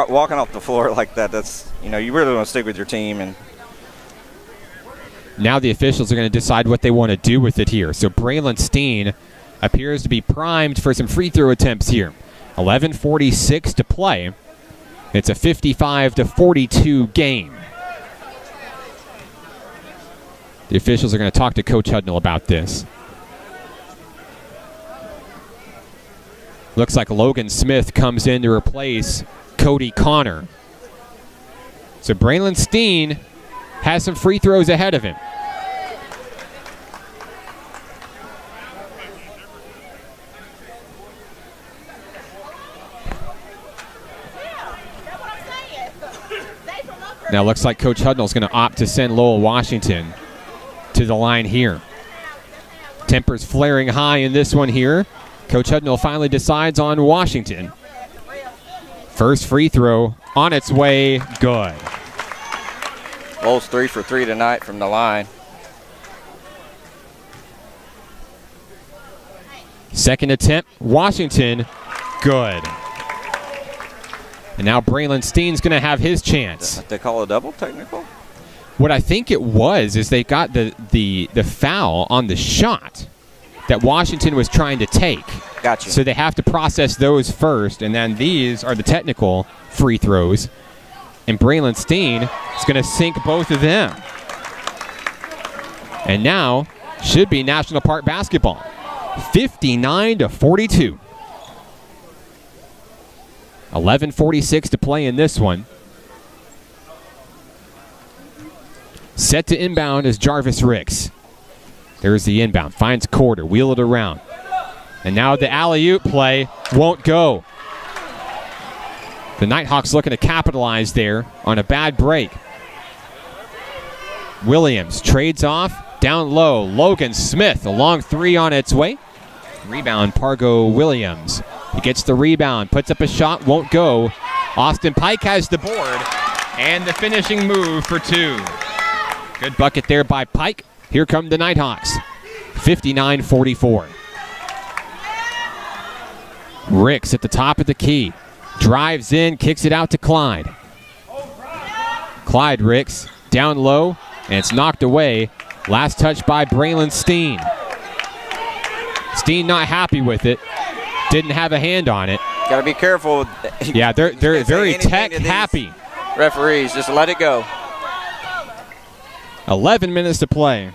walking off the floor like that, that's, you know, you really want to stick with your team. And now the officials are going to decide what they want to do with it here. So Braylon Steene appears to be primed for some free throw attempts here. 11:46 to play. It's a 55-42 game. The officials are going to talk to Coach Hudnall about this. Looks like Logan Smith comes in to replace Cody Connor. So Braylon Steene has some free throws ahead of him. Now looks like Coach Hudnall's going to opt to send Lowell Washington to the line here. Tempers flaring high in this one here. Coach Hudnall finally decides on Washington. First free throw on its way, good. Lowell's 3 for 3 tonight from the line. Second attempt, Washington, good. And now Braylon Steen's going to have his chance. They call a double technical? What I think it was is they got the foul on the shot that Washington was trying to take. Gotcha. So they have to process those first, and then these are the technical free throws. And Braylon Steene is going to sink both of them. And now should be National Park basketball. 59-42. 11:46 to play in this one. Set to inbound is Jarvis Ricks. There's the inbound. Finds Quarter. Wheel it around. And now the alley-oop play won't go. The Nighthawks looking to capitalize there on a bad break. Williams trades off Down low, Logan Smith, a long three on its way. Rebound, Pargo Williams. He gets the rebound, puts up a shot, won't go. Austin Pike has the board, and the finishing move for two. Good bucket there by Pike. Here come the Nighthawks, 59-44. Ricks at the top of the key. Drives in, kicks it out to Clyde. Clyde Ricks, down low, and it's knocked away. Last touch by Braylon Steene. Steene not happy with it. Didn't have a hand on it. Got to be careful. Yeah, they're very tech happy. Referees, just let it go. 11 minutes to play.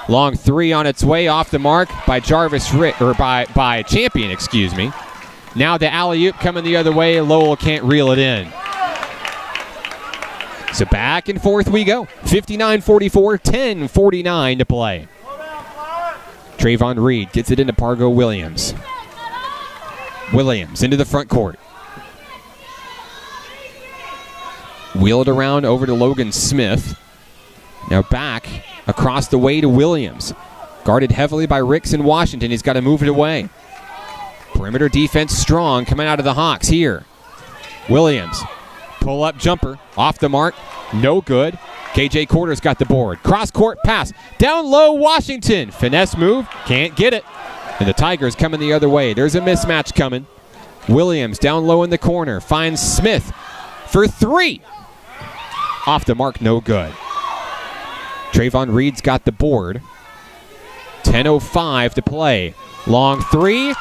Long three on its way, off the mark by by Champion, excuse me. Now the alley-oop coming the other way. Lowell can't reel it in. So back and forth we go. 59-44, 10:49 to play. Trayvon Reed gets it into Pargo Williams. Williams into the front court. Wheeled around over to Logan Smith. Now back across the way to Williams. Guarded heavily by Ricks in Washington. He's got to move it away. Perimeter defense strong coming out of the Hawks here. Williams. Pull-up jumper. Off the mark. No good. KJ Quarter's got the board. Cross-court pass. Down low, Washington. Finesse move. Can't get it. And the Tigers coming the other way. There's a mismatch coming. Williams down low in the corner. Finds Smith for three. Off the mark, no good. Trayvon Reed's got the board. 10:05 to play. Long three.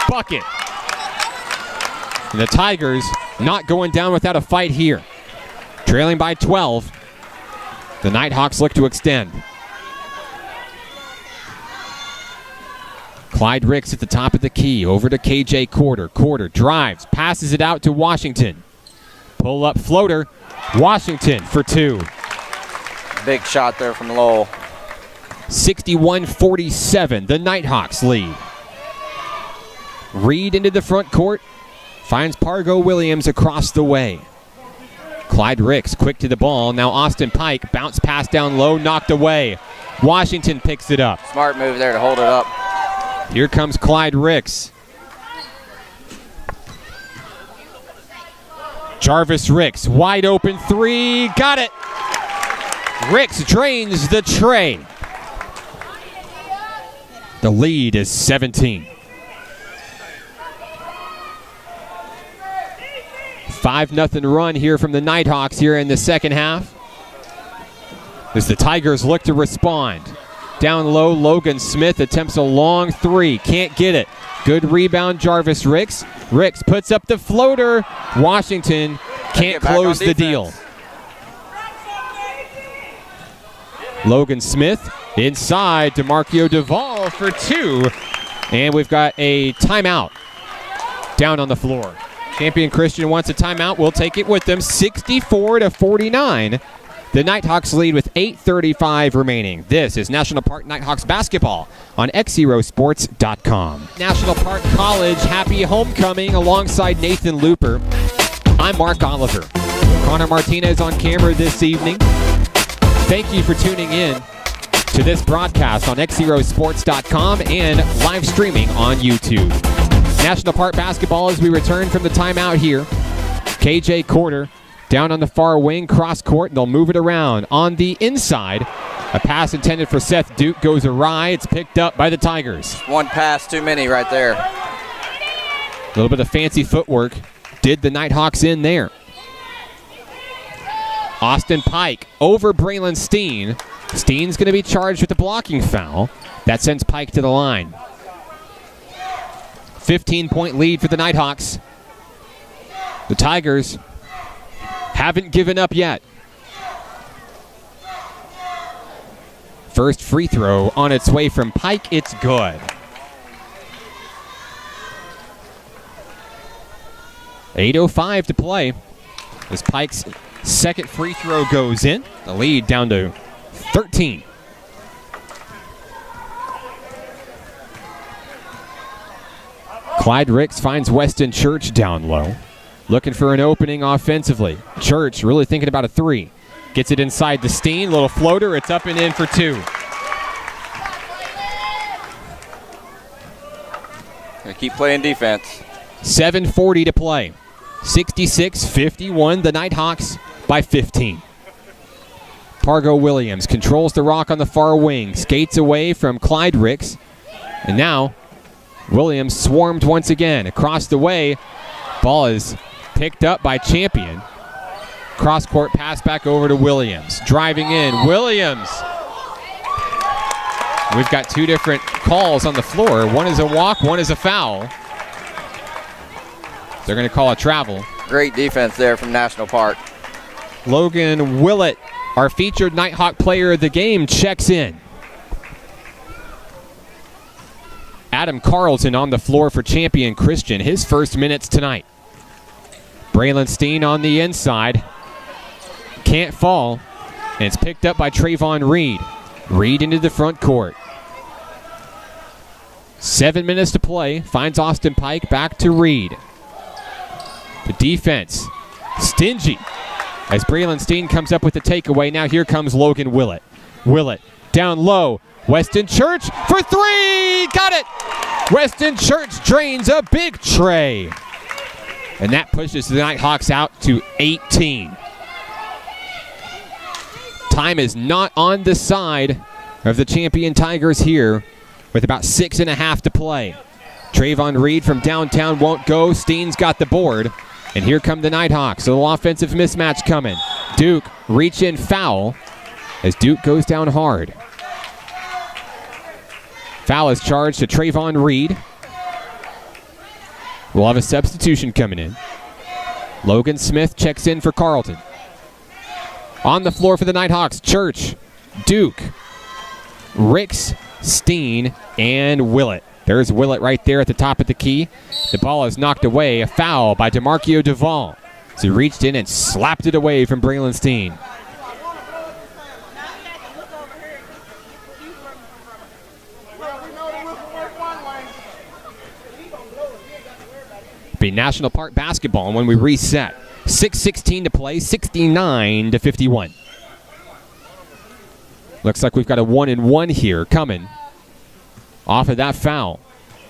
Bucket. And the Tigers not going down without a fight here. Trailing by 12. The Nighthawks look to extend. Clyde Ricks at the top of the key. Over to KJ Quarter. Quarter drives. Passes it out to Washington. Pull up floater. Washington for two. Big shot there from Lowell. 61-47. The Nighthawks lead. Reed into the front court. Finds Pargo Williams across the way. Clyde Ricks quick to the ball. Now Austin Pike. Bounce pass down low. Knocked away. Washington picks it up. Smart move there to hold it up. Here comes Clyde Ricks. Jarvis Ricks. Wide open three. Got it. Ricks drains the tray. The lead is 17. 5-0 run here from the Nighthawks here in the second half. As the Tigers look to respond. Down low, Logan Smith attempts a long three. Can't get it. Good rebound, Jarvis Ricks. Ricks puts up the floater. Washington can't close the deal. Logan Smith inside to Markio Duvall for two. And we've got a timeout down on the floor. Champion Christian wants a timeout. We'll take it with them. 64-49. The Nighthawks lead with 8:35 remaining. This is National Park Nighthawks basketball on xzerosports.com. National Park College, happy homecoming alongside Nathan Looper. I'm Mark Oliver. Connor Martinez on camera this evening. Thank you for tuning in to this broadcast on xzerosports.com and live streaming on YouTube. National Park basketball as we return from the timeout here. KJ Quarter down on the far wing, cross court, and they'll move it around. On the inside, a pass intended for Seth Duke goes awry. It's picked up by the Tigers. One pass too many right there. A little bit of fancy footwork did the Nighthawks in there. Austin Pike over Braylon Steene. Steene's going to be charged with the blocking foul. That sends Pike to the line. 15-point lead for the Nighthawks. The Tigers haven't given up yet. First free throw on its way from Pike. It's good. .805 to play as Pike's second free throw goes in. The lead down to 13. Clyde Ricks finds Weston Church down low. Looking for an opening offensively. Church really thinking about a three. Gets it inside the Steene. Little floater. It's up and in for 2. Keep playing defense. 7:40 to play. 66-51. The Nighthawks by 15. Pargo Williams controls the rock on the far wing. Skates away from J.Ricks. And now Williams swarmed once again. Across the way. Ball is picked up by Champion. Cross-court pass back over to Williams. Driving in. Williams. We've got 2 different calls on the floor. One is a walk, one is a foul. They're going to call a travel. Great defense there from National Park. Logan Willett, our featured Nighthawk player of the game, checks in. Adam Carlton on the floor for Champion Christian. His first minutes tonight. Braylon Steene on the inside. Can't fall. And it's picked up by Trayvon Reed. Reed into the front court. 7 minutes to play. Finds Austin Pike. Back to Reed. The defense. Stingy. As Braylon Steene comes up with the takeaway. Now here comes Logan Willett. Willett down low. Weston Church for 3. Got it. Weston Church drains a big tray. And that pushes the Nighthawks out to 18. Time is not on the side of the Champion Tigers here with about 6.5 to play. Trayvon Reed from downtown won't go. Steen's got the board. And here come the Nighthawks. A little offensive mismatch coming. Duke reach in foul as Duke goes down hard. Foul is charged to Trayvon Reed. We'll have a substitution coming in. Logan Smith checks in for Carlton. On the floor for the Nighthawks, Church, Duke, Ricks, Steene, and Willett. There's Willett right there at the top of the key. The ball is knocked away. A foul by DeMarquio Duvall. So he reached in and slapped it away from Braylon Steene. Be National Park basketball when we reset. 6:16 to play, 69-51. Looks like we've got a 1-and-1 here coming off of that foul.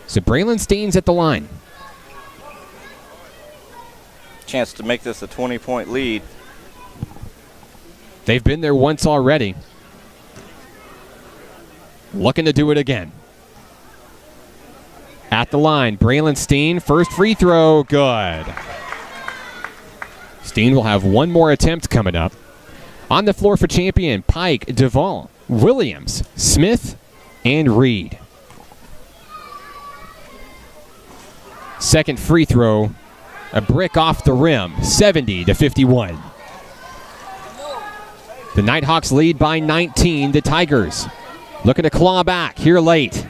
So Braylon Steen's at the line. Chance to make this a 20-point lead. They've been there once already. Looking to do it again. At the line, Braylon Steene, first free throw, good. Steene will have one more attempt coming up. On the floor for Champion, Pike, Duvall, Williams, Smith, and Reed. Second free throw, a brick off the rim, 70-51. The Nighthawks lead by 19, the Tigers looking to claw back here late.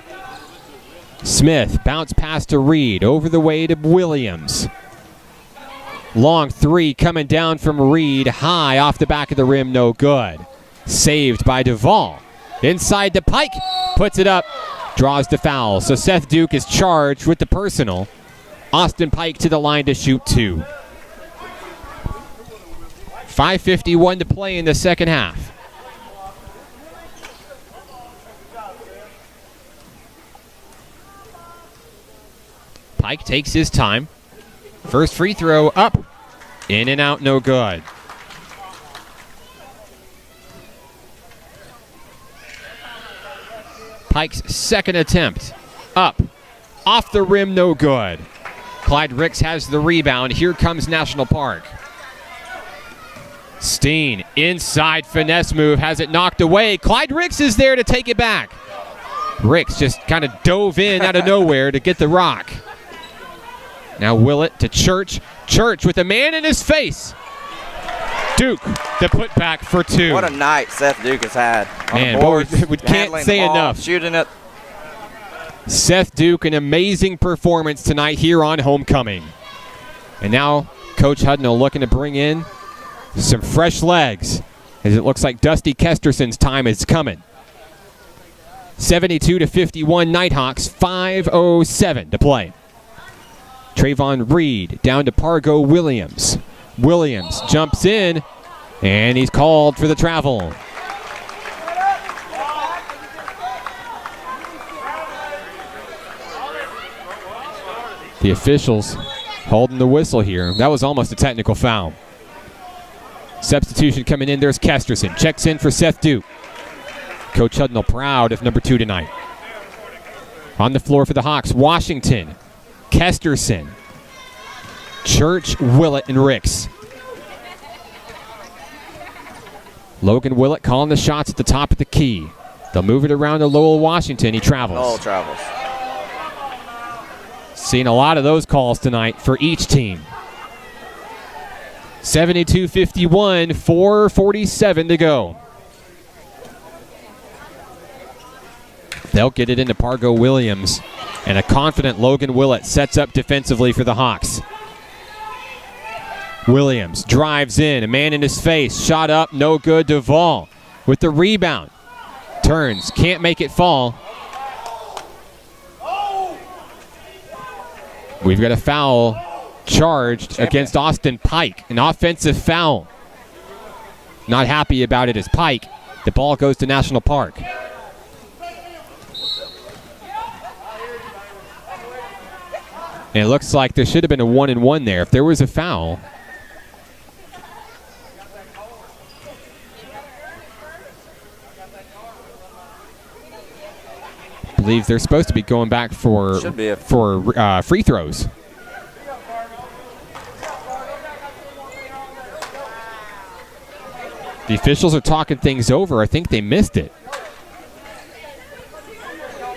Smith, bounce pass to Reed, over the way to Williams. Long three coming down from Reed, high off the back of the rim, no good. Saved by Duvall. Inside to Pike, puts it up, draws the foul. So Seth Duke is charged with the personal. Austin Pike to the line to shoot 2. 5:51 to play in the second half. Pike takes his time. First free throw up. In and out, no good. Pike's second attempt. Up. Off the rim, no good. J.Ricks has the rebound. Here comes National Park. Steene, inside finesse move, has it knocked away. J.Ricks is there to take it back. Ricks just kind of dove in out of nowhere to get the rock. Now Willett to Church. Church with a man in his face. Duke, the putback for 2. What a night Seth Duke has had. Man, we can't say enough. Shooting it. Seth Duke, an amazing performance tonight here on Homecoming. And now Coach Hudnall looking to bring in some fresh legs as it looks like Dusty Kesterson's time is coming. 72-51 Nighthawks, 5:07 to play. Trayvon Reed down to Pargo Williams. Williams jumps in, And he's called for the travel. The officials holding the whistle here. That was almost a technical foul. Substitution coming in. There's Kesterson. Checks in for Seth Duke. Coach Hudnall proud of number 2 tonight. On the floor for the Hawks, Washington, Kesterson, Church, Willett, and Ricks. Logan Willett calling the shots at the top of the key. They'll move it around to Lowell Washington. He travels. Oh, travels. Seeing a lot of those calls tonight for each team. 72-51, 4:47 to go. They'll get it into Pargo Williams, and a confident Logan Willett sets up defensively for the Hawks. Williams drives in, a man in his face, shot up, no good. Duvall with the rebound. Turns, can't make it fall. We've got a foul charged against Austin Pike, an offensive foul. Not happy about it as Pike. The ball goes to National Park. And it looks like there should have been a 1-and-1 there. If there was a foul, I believe they're supposed to be going back for free throws. The officials are talking things over. I think they missed it.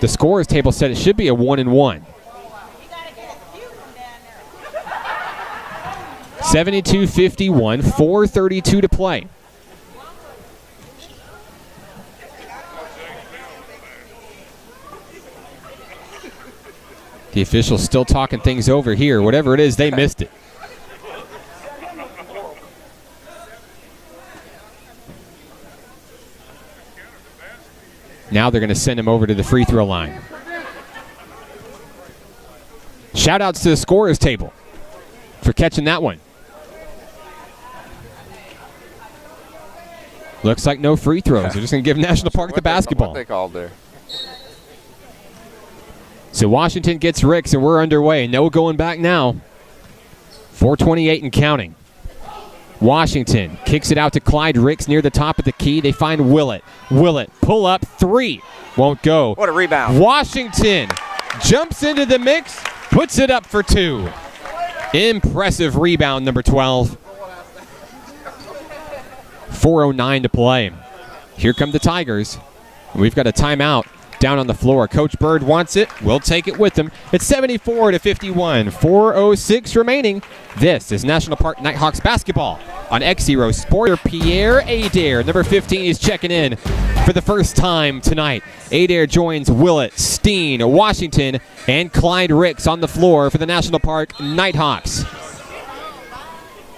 The scorer's table said it should be a 1-and-1. 72-51, 4:32 to play. The officials still talking things over here. Whatever it is, they missed it. Now they're going to send him over to the free throw line. Shout outs to the scorer's table for catching that one. Looks like no free throws. They're just going to give National Park the basketball. What they called there. So Washington gets Ricks, and we're underway. No going back now. 4:28 and counting. Washington kicks it out to Clyde Ricks near the top of the key. They find Willett. Willett, pull up, 3. Won't go. What a rebound. Washington jumps into the mix, puts it up for 2. Impressive rebound, number 12. 4:09 to play. Here come the Tigers. We've got a timeout down on the floor. Coach Bird wants it. We'll take it with him. It's 74-51. 4:06 remaining. This is National Park Nighthawks basketball on X0 Sport. Pierre Adair, number 15, is checking in for the first time tonight. Adair joins Willett, Steene, Washington, and Clyde Ricks on the floor for the National Park Nighthawks.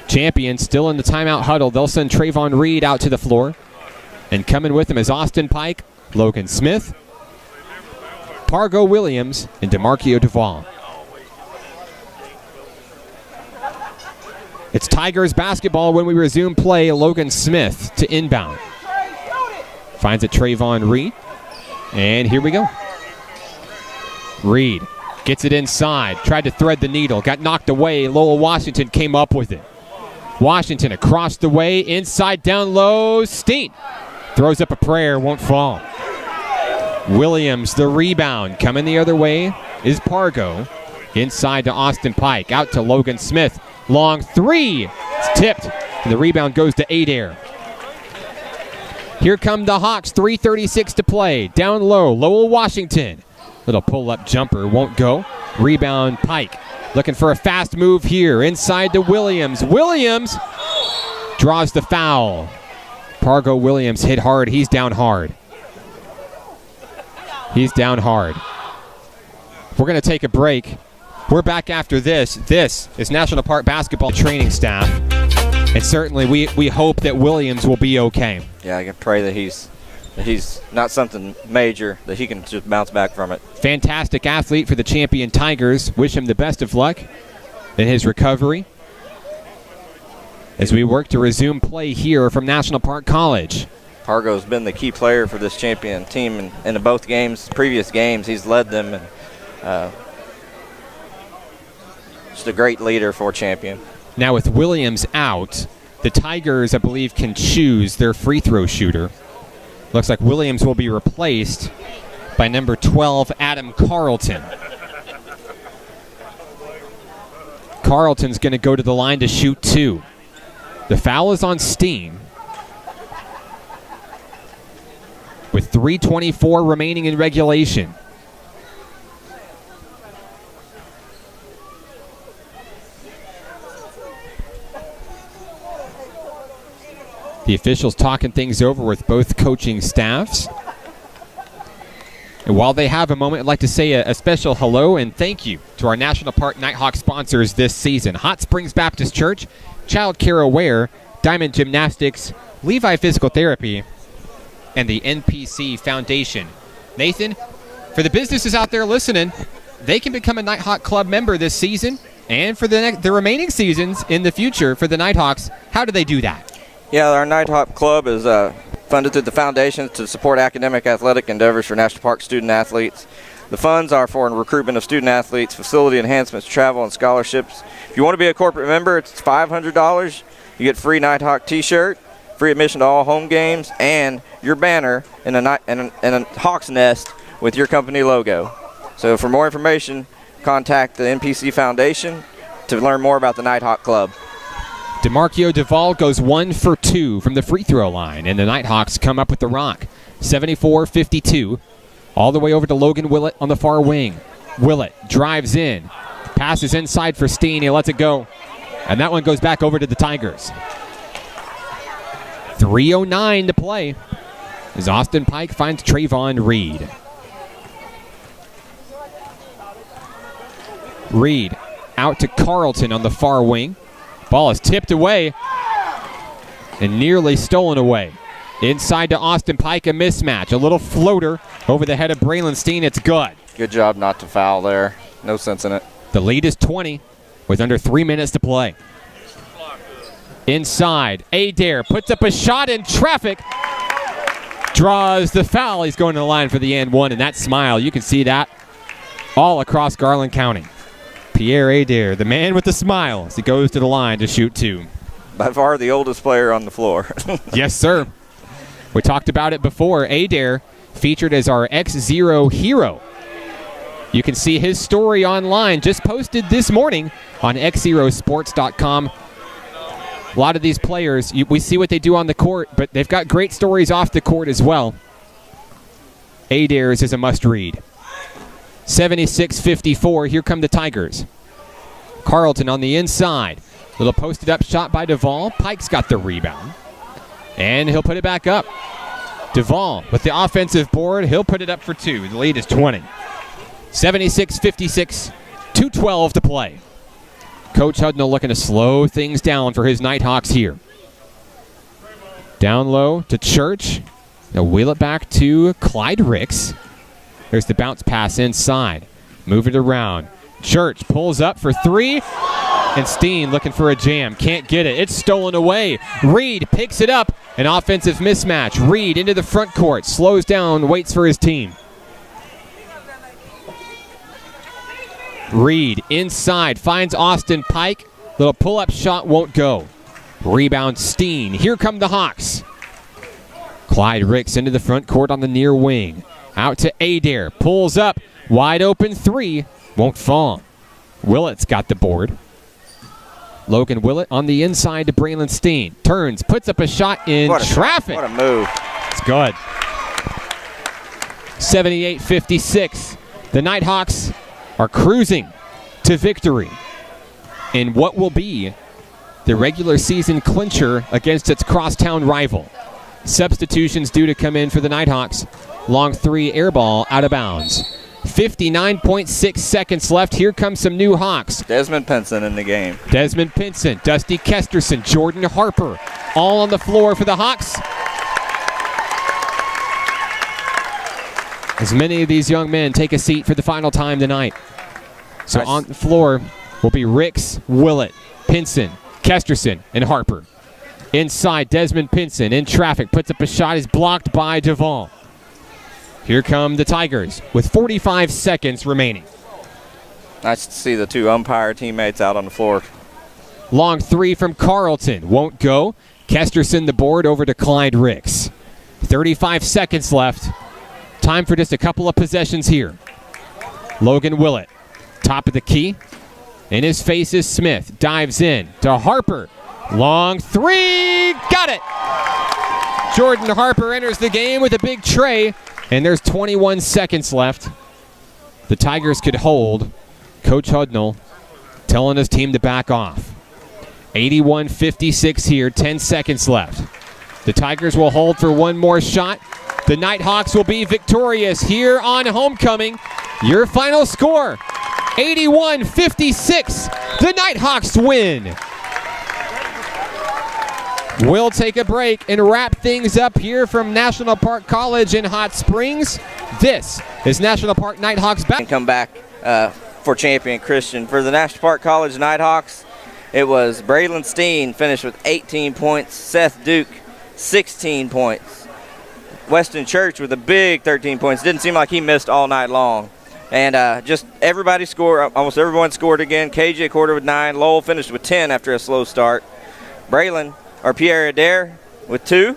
Champions still in the timeout huddle. They'll send Trayvon Reed out to the floor. And coming with him is Austin Pike, Logan Smith, Pargo Williams, and DeMarquio Duvall. It's Tigers basketball when we resume play. Logan Smith to inbound. Finds it Trayvon Reed. And here we go. Reed gets it inside. Tried to thread the needle. Got knocked away. Lowell Washington came up with it. Washington across the way. Inside down low. Steene throws up a prayer. Won't fall. Williams, the rebound. Coming the other way is Pargo. Inside to Austin Pike. Out to Logan Smith. Long 3. It's tipped. And the rebound goes to Adair. Here come the Hawks. 3:36 to play. Down low. Lowell Washington. Little pull-up jumper. Won't go. Rebound Pike. Looking for a fast move here. Inside to Williams. Williams draws the foul. Pargo Williams hit hard. He's down hard. He's down hard. We're going to take a break. We're back after this. This is National Park basketball training staff. And certainly we hope that Williams will be okay. Yeah, I can pray that he's not something major, that he can just bounce back from it. Fantastic athlete for the champion Tigers. Wish him the best of luck in his recovery. as we work to resume play here from National Park College. Pargo's been the key player for this champion team in both games, previous games. He's led them, and just a great leader for champion. Now with Williams out, the Tigers, I believe, can choose their free throw shooter. Looks like Williams will be replaced by number 12, Adam Carlton. Carlton's going to go to the line to shoot 2. The foul is on Steene. With 3:24 remaining in regulation. The officials talking things over with both coaching staffs. And while they have a moment, I'd like to say a special hello and thank you to our National Park Nighthawk sponsors this season. Hot Springs Baptist Church, Child Care Aware, Diamond Gymnastics, Levi Physical Therapy, and the NPC Foundation. Nathan, for the businesses out there listening, they can become a Nighthawk Club member this season and for the remaining seasons in the future for the Nighthawks. How do they do that? Yeah, our Nighthawk Club is funded through the foundation to support academic athletic endeavors for National Park student athletes. The funds are for recruitment of student athletes, facility enhancements, travel, and scholarships. If you want to be a corporate member, it's $500. You get free Nighthawk t-shirt, free admission to all home games, and your banner in a hawk's nest with your company logo. So for more information, contact the NPC Foundation to learn more about the Nighthawk Club. DeMarcio Duvall goes 1 for 2 from the free throw line, and the Nighthawks come up with the rock. 74-52. All the way over to Logan Willett on the far wing. Willett drives in. Passes inside for Steene. He lets it go. And that one goes back over to the Tigers. 3:09 to play as Austin Pike finds Trayvon Reed. Reed out to Carlton on the far wing. Ball is tipped away and nearly stolen away. Inside to Austin Pike, a mismatch. A little floater over the head of Braylon Steene. It's good. Good job not to foul there. No sense in it. The lead is 20 with under 3 minutes to play. Inside, Adair puts up a shot in traffic. Draws the foul. He's going to the line for the and one, and that smile, you can see that all across Garland County. Pierre Adair, the man with the smile, as he goes to the line to shoot 2. By far the oldest player on the floor. Yes, sir. We talked about it before. Adair featured as our X0 hero. You can see his story online, just posted this morning on xzerosports.com. A lot of these players, we see what they do on the court, but they've got great stories off the court as well. Adair's is a must-read. 76-54, here come the Tigers. Carlton on the inside. Little posted up shot by Duvall. Pike's got the rebound. And he'll put it back up. Duvall with the offensive board. He'll put it up for 2. The lead is 20. 76-56, 2:12 to play. Coach Hudnall looking to slow things down for his Nighthawks here. Down low to Church. They'll wheel it back to J.Ricks. There's the bounce pass inside. Move it around. Church pulls up for 3. And Steene looking for a jam. Can't get it. It's stolen away. Reed picks it up. An offensive mismatch. Reed into the front court. Slows down. Waits for his team. Reed inside. Finds Austin Pike. Little pull-up shot won't go. Rebound Steene. Here come the Hawks. J.Ricks into the front court on the near wing. Out to Adair. Pulls up. Wide open 3. Won't fall. Willett's got the board. Logan Willett on the inside to Braylon Steene. Turns. Puts up a shot in traffic. What a move. It's good. 78-56. The Nighthawks are cruising to victory in what will be the regular season clincher against its crosstown rival. Substitutions due to come in for the Nighthawks. Long 3 air ball out of bounds. 59.6 seconds left. Here comes some new Hawks. Desmond Pinson in the game. Desmond Pinson, Dusty Kesterson, Jordan Harper, all on the floor for the Hawks. As many of these young men take a seat for the final time tonight. So on the floor will be Ricks, Willett, Pinson, Kesterson and Harper. Inside, Desmond Pinson in traffic, puts up a shot, is blocked by Duvall. Here come the Tigers with 45 seconds remaining. Nice to see the two umpire teammates out on the floor. Long three from Carlton, won't go. Kesterson the board over to J.Ricks. 35 seconds left. Time for just a couple of possessions here. Logan Willett, top of the key. In his face is Smith, dives in to Harper. Long three, got it! Jordan Harper enters the game with a big tray, and there's 21 seconds left. The Tigers could hold. Coach Hudnall telling his team to back off. 81-56 here, 10 seconds left. The Tigers will hold for one more shot. The Nighthawks will be victorious here on homecoming. Your final score, 81-56. The Nighthawks win. We'll take a break and wrap things up here from National Park College in Hot Springs. This is National Park Nighthawks back. And come back for champion Christian. For the National Park College Nighthawks, it was Braylon Steene finished with 18 points. Seth Duke, 16 points. Weston Church with a big 13 points. Didn't seem like he missed all night long. And just everybody scored. Almost everyone scored again. KJ Corder with 9. Lowell finished with 10 after a slow start. Pierre Adair with 2.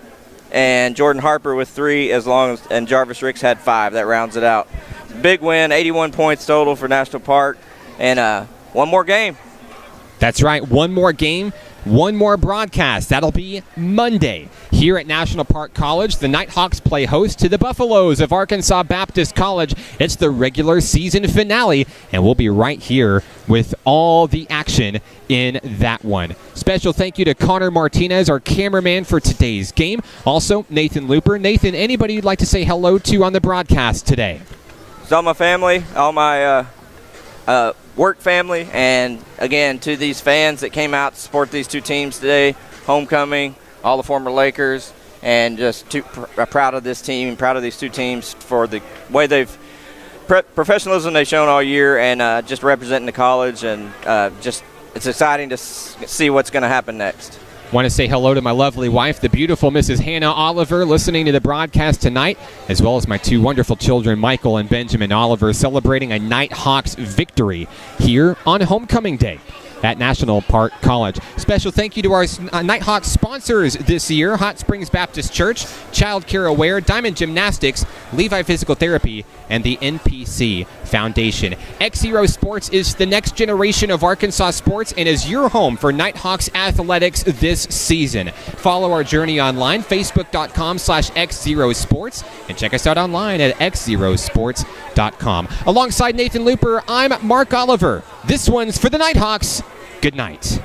And Jordan Harper with 3, and J.Ricks had 5. That rounds it out. Big win, 81 points total for National Park. And one more game. That's right, one more game, one more broadcast. That'll be Monday. Here at National Park College, the Nighthawks play host to the Buffaloes of Arkansas Baptist College. It's the regular season finale, and we'll be right here with all the action in that one. Special thank you to Connor Martinez, our cameraman for today's game. Also, Nathan Looper. Nathan, anybody you'd like to say hello to on the broadcast today? It's all my family, all my work family, and again to these fans that came out to support these two teams today, homecoming, all the former Lakers, and just proud of this team, proud of these two teams for the way they've professionalism they've shown all year, and just representing the college, and just it's exciting to see what's going to happen next. Want to say hello to my lovely wife, the beautiful Mrs. Hannah Oliver, listening to the broadcast tonight, as well as my two wonderful children, Michael and Benjamin Oliver, celebrating a Nighthawks victory here on Homecoming Day at National Park College. Special thank you to our Nighthawks sponsors this year: Hot Springs Baptist Church, Child Care Aware, Diamond Gymnastics, Levi Physical Therapy, and the NPC Foundation. X-Zero Sports is the next generation of Arkansas sports and is your home for Nighthawks athletics this season. Follow our journey online, facebook.com/X0Sports, and check us out online at xzerosports.com. Alongside Nathan Looper, I'm Mark Oliver. This one's for the Nighthawks. Good night.